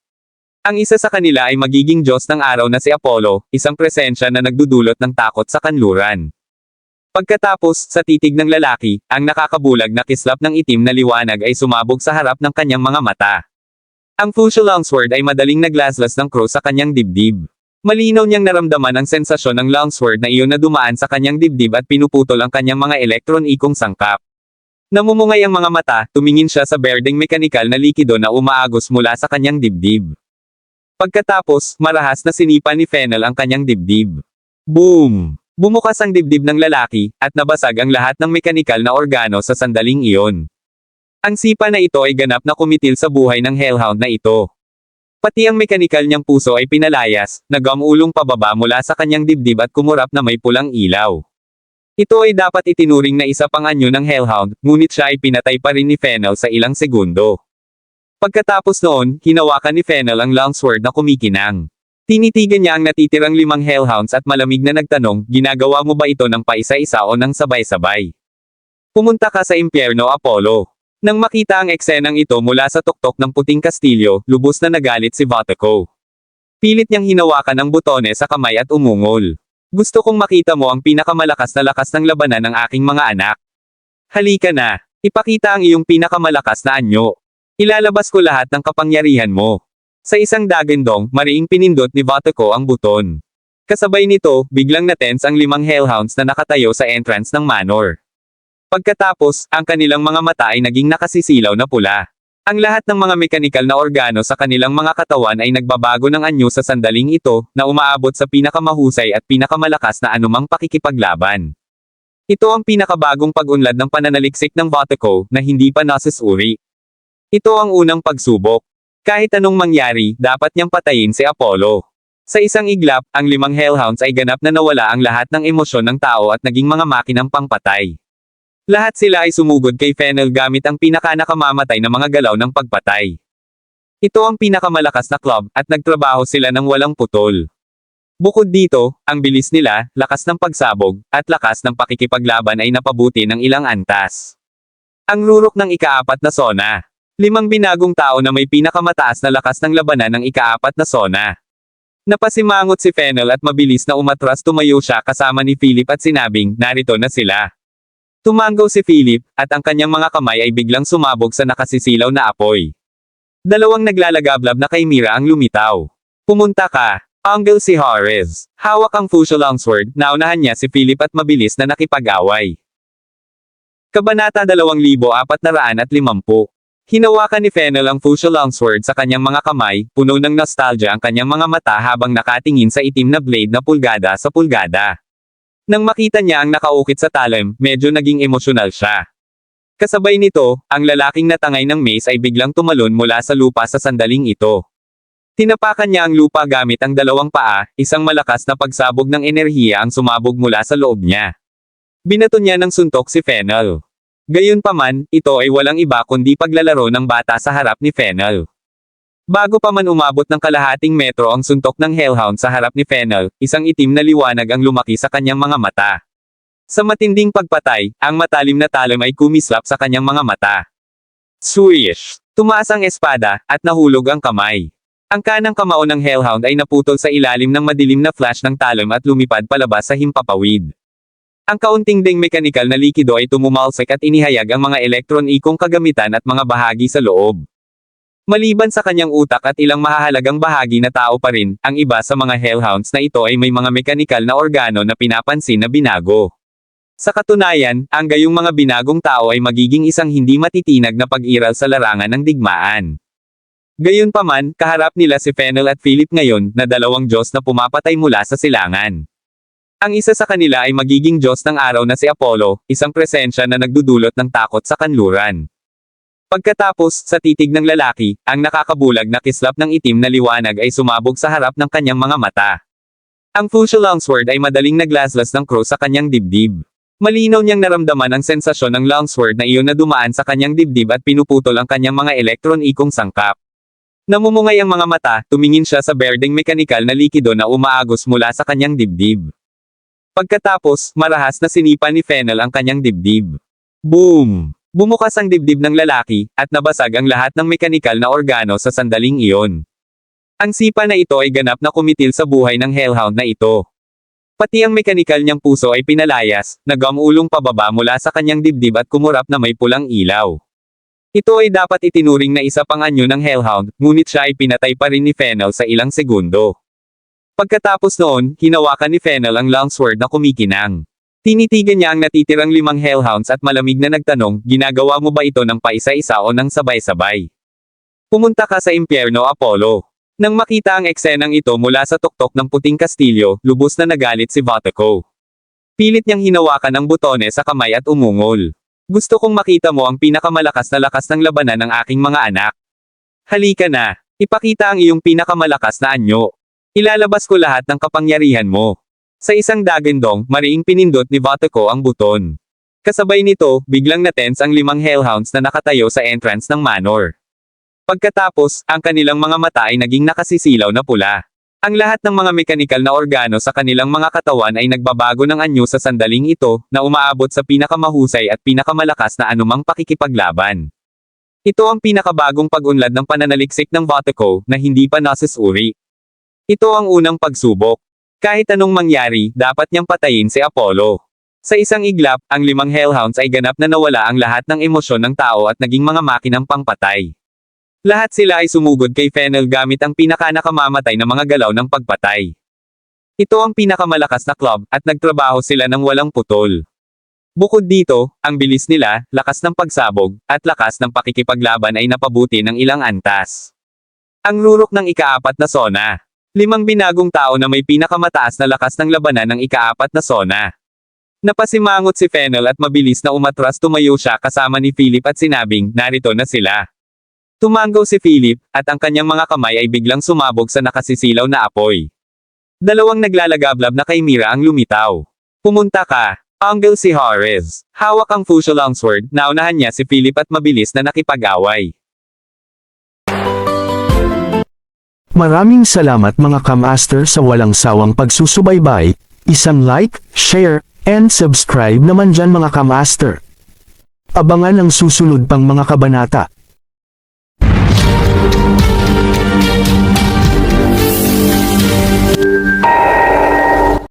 Ang isa sa kanila ay magiging Diyos ng araw na si Apollo, isang presensya na nagdudulot ng takot sa kanluran. Pagkatapos, sa titig ng lalaki, ang nakakabulag na kislap ng itim na liwanag ay sumabog sa harap ng kanyang mga mata. Ang Fuchsia Longsword ay madaling naglaslas ng cross sa kanyang dibdib. Malinaw niyang naramdaman ang sensasyon ng Longsword na iyon na dumaan sa kanyang dibdib at pinuputol ang kanyang mga elektron-ikong sangkap. Namumungay ang mga mata, tumingin siya sa berdeng mekanikal na likido na umaagos mula sa kanyang dibdib. Pagkatapos, marahas na sinipa ni Fennel ang kanyang dibdib. Boom! Bumukas ang dibdib ng lalaki, at nabasag ang lahat ng mekanikal na organo sa sandaling iyon. Ang sipa na ito ay ganap na kumitil sa buhay ng Hellhound na ito. Pati ang mekanikal niyang puso ay pinalayas, nagamulong pababa mula sa kanyang dibdib at kumurap na may pulang ilaw. Ito ay dapat itinuring na isa pang anyo ng Hellhound, ngunit siya ay pinatay pa rin ni Fennel sa ilang segundo. Pagkatapos noon, hinawakan ni Fennel ang Longsword na kumikinang. Tinitigan niya ang natitirang 5 Hellhounds at malamig na nagtanong, ginagawa mo ba ito ng paisa-isa o ng sabay-sabay? Pumunta ka sa impyerno, Apollo. Nang makita ang eksenang ito mula sa tuktok ng puting kastilyo, lubos na nagalit si Vatico. Pilit niyang hinawakan ang butones sa kamay at umungol. Gusto kong makita mo ang pinakamalakas na lakas ng labanan ng aking mga anak. Halika na. Ipakita ang iyong pinakamalakas na anyo. Ilalabas ko lahat ng kapangyarihan mo. Sa isang dagandong, mariing pinindot ni Vatico ang buton. Kasabay nito, biglang natense ang 5 Hellhounds na nakatayo sa entrance ng manor. Pagkatapos, ang kanilang mga mata ay naging nakasisilaw na pula. Ang lahat ng mga mekanikal na organo sa kanilang mga katawan ay nagbabago ng anyo sa sandaling ito, na umaabot sa pinakamahusay at pinakamalakas na anumang pakikipaglaban. Ito ang pinakabagong pag-unlad ng pananaliksik ng Vatico, na hindi pa nasusuri. Ito ang unang pagsubok. Kahit anong mangyari, dapat niyang patayin si Apollo. Sa isang iglap, ang 5 Hellhounds ay ganap na nawala ang lahat ng emosyon ng tao at naging mga makinang pangpatay. Lahat sila ay sumugod kay Fennel gamit ang pinakanakamamatay na mga galaw ng pagpatay. Ito ang pinakamalakas na club, at nagtrabaho sila ng walang putol. Bukod dito, ang bilis nila, lakas ng pagsabog, at lakas ng pakikipaglaban ay napabuti ng ilang antas. Ang rurok ng ika-4 na sona. 5 binagong tao na may pinakamataas na lakas ng labanan ng ika-4 na sona. Napasimangot si Fennel at mabilis na umatras tumayo siya kasama ni Philip at sinabing, narito na sila. Tumanggaw si Philip, at ang kanyang mga kamay ay biglang sumabog sa nakasisilaw na apoy. 2 naglalagablab na Chimera ang lumitaw. Pumunta ka. Angle si Horace. Hawak ang Fuchsia Longsword, naunahan niya si Philip at mabilis na nakipag-away. Kabanata 2450. Hinawakan ni Fennel ang Fuchsia Longsword sa kanyang mga kamay, puno ng nostalgia ang kanyang mga mata habang nakatingin sa itim na blade na pulgada sa pulgada. Nang makita niya ang nakaukit sa talim, medyo naging emosyonal siya. Kasabay nito, ang lalaking natangay ng mace ay biglang tumalon mula sa lupa sa sandaling ito. Tinapakan niya ang lupa gamit ang 2 paa, isang malakas na pagsabog ng enerhiya ang sumabog mula sa loob niya. Binato niya ng suntok si Fennel. Gayunpaman, ito ay walang iba kundi paglalaro ng bata sa harap ni Fennel. Bago pa man umabot ng kalahating metro ang suntok ng Hellhound sa harap ni Fennel, isang itim na liwanag ang lumaki sa kanyang mga mata. Sa matinding pagpatay, ang matalim na talim ay kumislap sa kanyang mga mata. Swish! Tumaas ang espada, at nahulog ang kamay. Ang kanang kamao ng Hellhound ay naputol sa ilalim ng madilim na flash ng talim at lumipad palabas sa himpapawid. Ang kaunting ding mekanikal na likido ay tumumalsik at inihayag ang mga elektron-ikong kagamitan at mga bahagi sa loob. Maliban sa kanyang utak at ilang mahahalagang bahagi na tao pa rin, ang iba sa mga Hellhounds na ito ay may mga mekanikal na organo na pinapansin na binago. Sa katunayan, ang gayong mga binagong tao ay magiging isang hindi matitinag na pag-iral sa larangan ng digmaan. Gayunpaman, kaharap nila si Fennel at Philip ngayon, na dalawang Diyos na pumapatay mula sa silangan. Ang isa sa kanila ay magiging Diyos ng araw na si Apollo, isang presensya na nagdudulot ng takot sa kanluran. Pagkatapos, sa titig ng lalaki, ang nakakabulag na kislap ng itim na liwanag ay sumabog sa harap ng kanyang mga mata. Ang Fusha Longsword ay madaling naglaslas ng cross sa kanyang dibdib. Malinaw niyang naramdaman ang sensasyon ng Longsword na iyon na dumaan sa kanyang dibdib at pinuputol ang kanyang mga elektron-ikong sangkap. Namumungay ang mga mata, tumingin siya sa berdeng mekanikal na likido na umaagos mula sa kanyang dibdib. Pagkatapos, marahas na sinipa ni Fennel ang kanyang dibdib. Boom! Bumukas ang dibdib ng lalaki, at nabasag ang lahat ng mekanikal na organo sa sandaling iyon. Ang sipa na ito ay ganap na kumitil sa buhay ng Hellhound na ito. Pati ang mekanikal niyang puso ay pinalayas, nagamulong pababa mula sa kanyang dibdib at kumurap na may pulang ilaw. Ito ay dapat itinuring na isa pang anyo ng Hellhound, ngunit siya ay pinatay pa rin ni Fennel sa ilang segundo. Pagkatapos noon, hinawakan ni Fennel ang Longsword na kumikinang. Tinitigan niya ang natitirang 5 Hellhounds at malamig na nagtanong, ginagawa mo ba ito ng paisa-isa o ng sabay-sabay? Pumunta ka sa impyerno, Apollo. Nang makita ang eksenang ito mula sa tuktok ng puting kastilyo, lubos na nagalit si Vatico. Pilit niyang hinawakan ang butones sa kamay at umungol. Gusto kong makita mo ang pinakamalakas na lakas ng labanan ng aking mga anak. Halika na, ipakita ang iyong pinakamalakas na anyo. Ilalabas ko lahat ng kapangyarihan mo. Sa isang dagandong, mariing pinindot ni Vatico ang buton. Kasabay nito, biglang natense ang 5 Hellhounds na nakatayo sa entrance ng manor. Pagkatapos, ang kanilang mga mata ay naging nakasisilaw na pula. Ang lahat ng mga mekanikal na organo sa kanilang mga katawan ay nagbabago ng anyo sa sandaling ito, na umaabot sa pinakamahusay at pinakamalakas na anumang pakikipaglaban. Ito ang pinakabagong pag-unlad ng pananaliksik ng Vatico, na hindi pa nasusuri. Ito ang unang pagsubok. Kahit anong mangyari, dapat niyang patayin si Apollo. Sa isang iglap, ang 5 Hellhounds ay ganap na nawala ang lahat ng emosyon ng tao at naging mga makinang pangpatay. Lahat sila ay sumugod kay Fennel gamit ang pinakanakamamatay na mga galaw ng pagpatay. Ito ang pinakamalakas na club, at nagtrabaho sila ng walang putol. Bukod dito, ang bilis nila, lakas ng pagsabog, at lakas ng pakikipaglaban ay napabuti ng ilang antas. Ang rurok ng ika-4 na sona. 5 binagong tao na may pinakamataas na lakas ng labanan ng ika-4 na sona. Napasimangot si Fennel at mabilis na umatras tumayo siya kasama ni Philip at sinabing, narito na sila. Tumanggaw si Philip, at ang kanyang mga kamay ay biglang sumabog sa nakasisilaw na apoy. 2 naglalagablab na Chimera ang lumitaw. Pumunta ka. Angle si Horus. Hawak ang Fusha Longsword, naunahan niya si Philip at mabilis na nakipag-away.
Maraming salamat mga ka-master sa walang sawang pagsusubaybay, isang like, share, and subscribe naman dyan mga ka-master. Abangan ang susunod pang mga kabanata.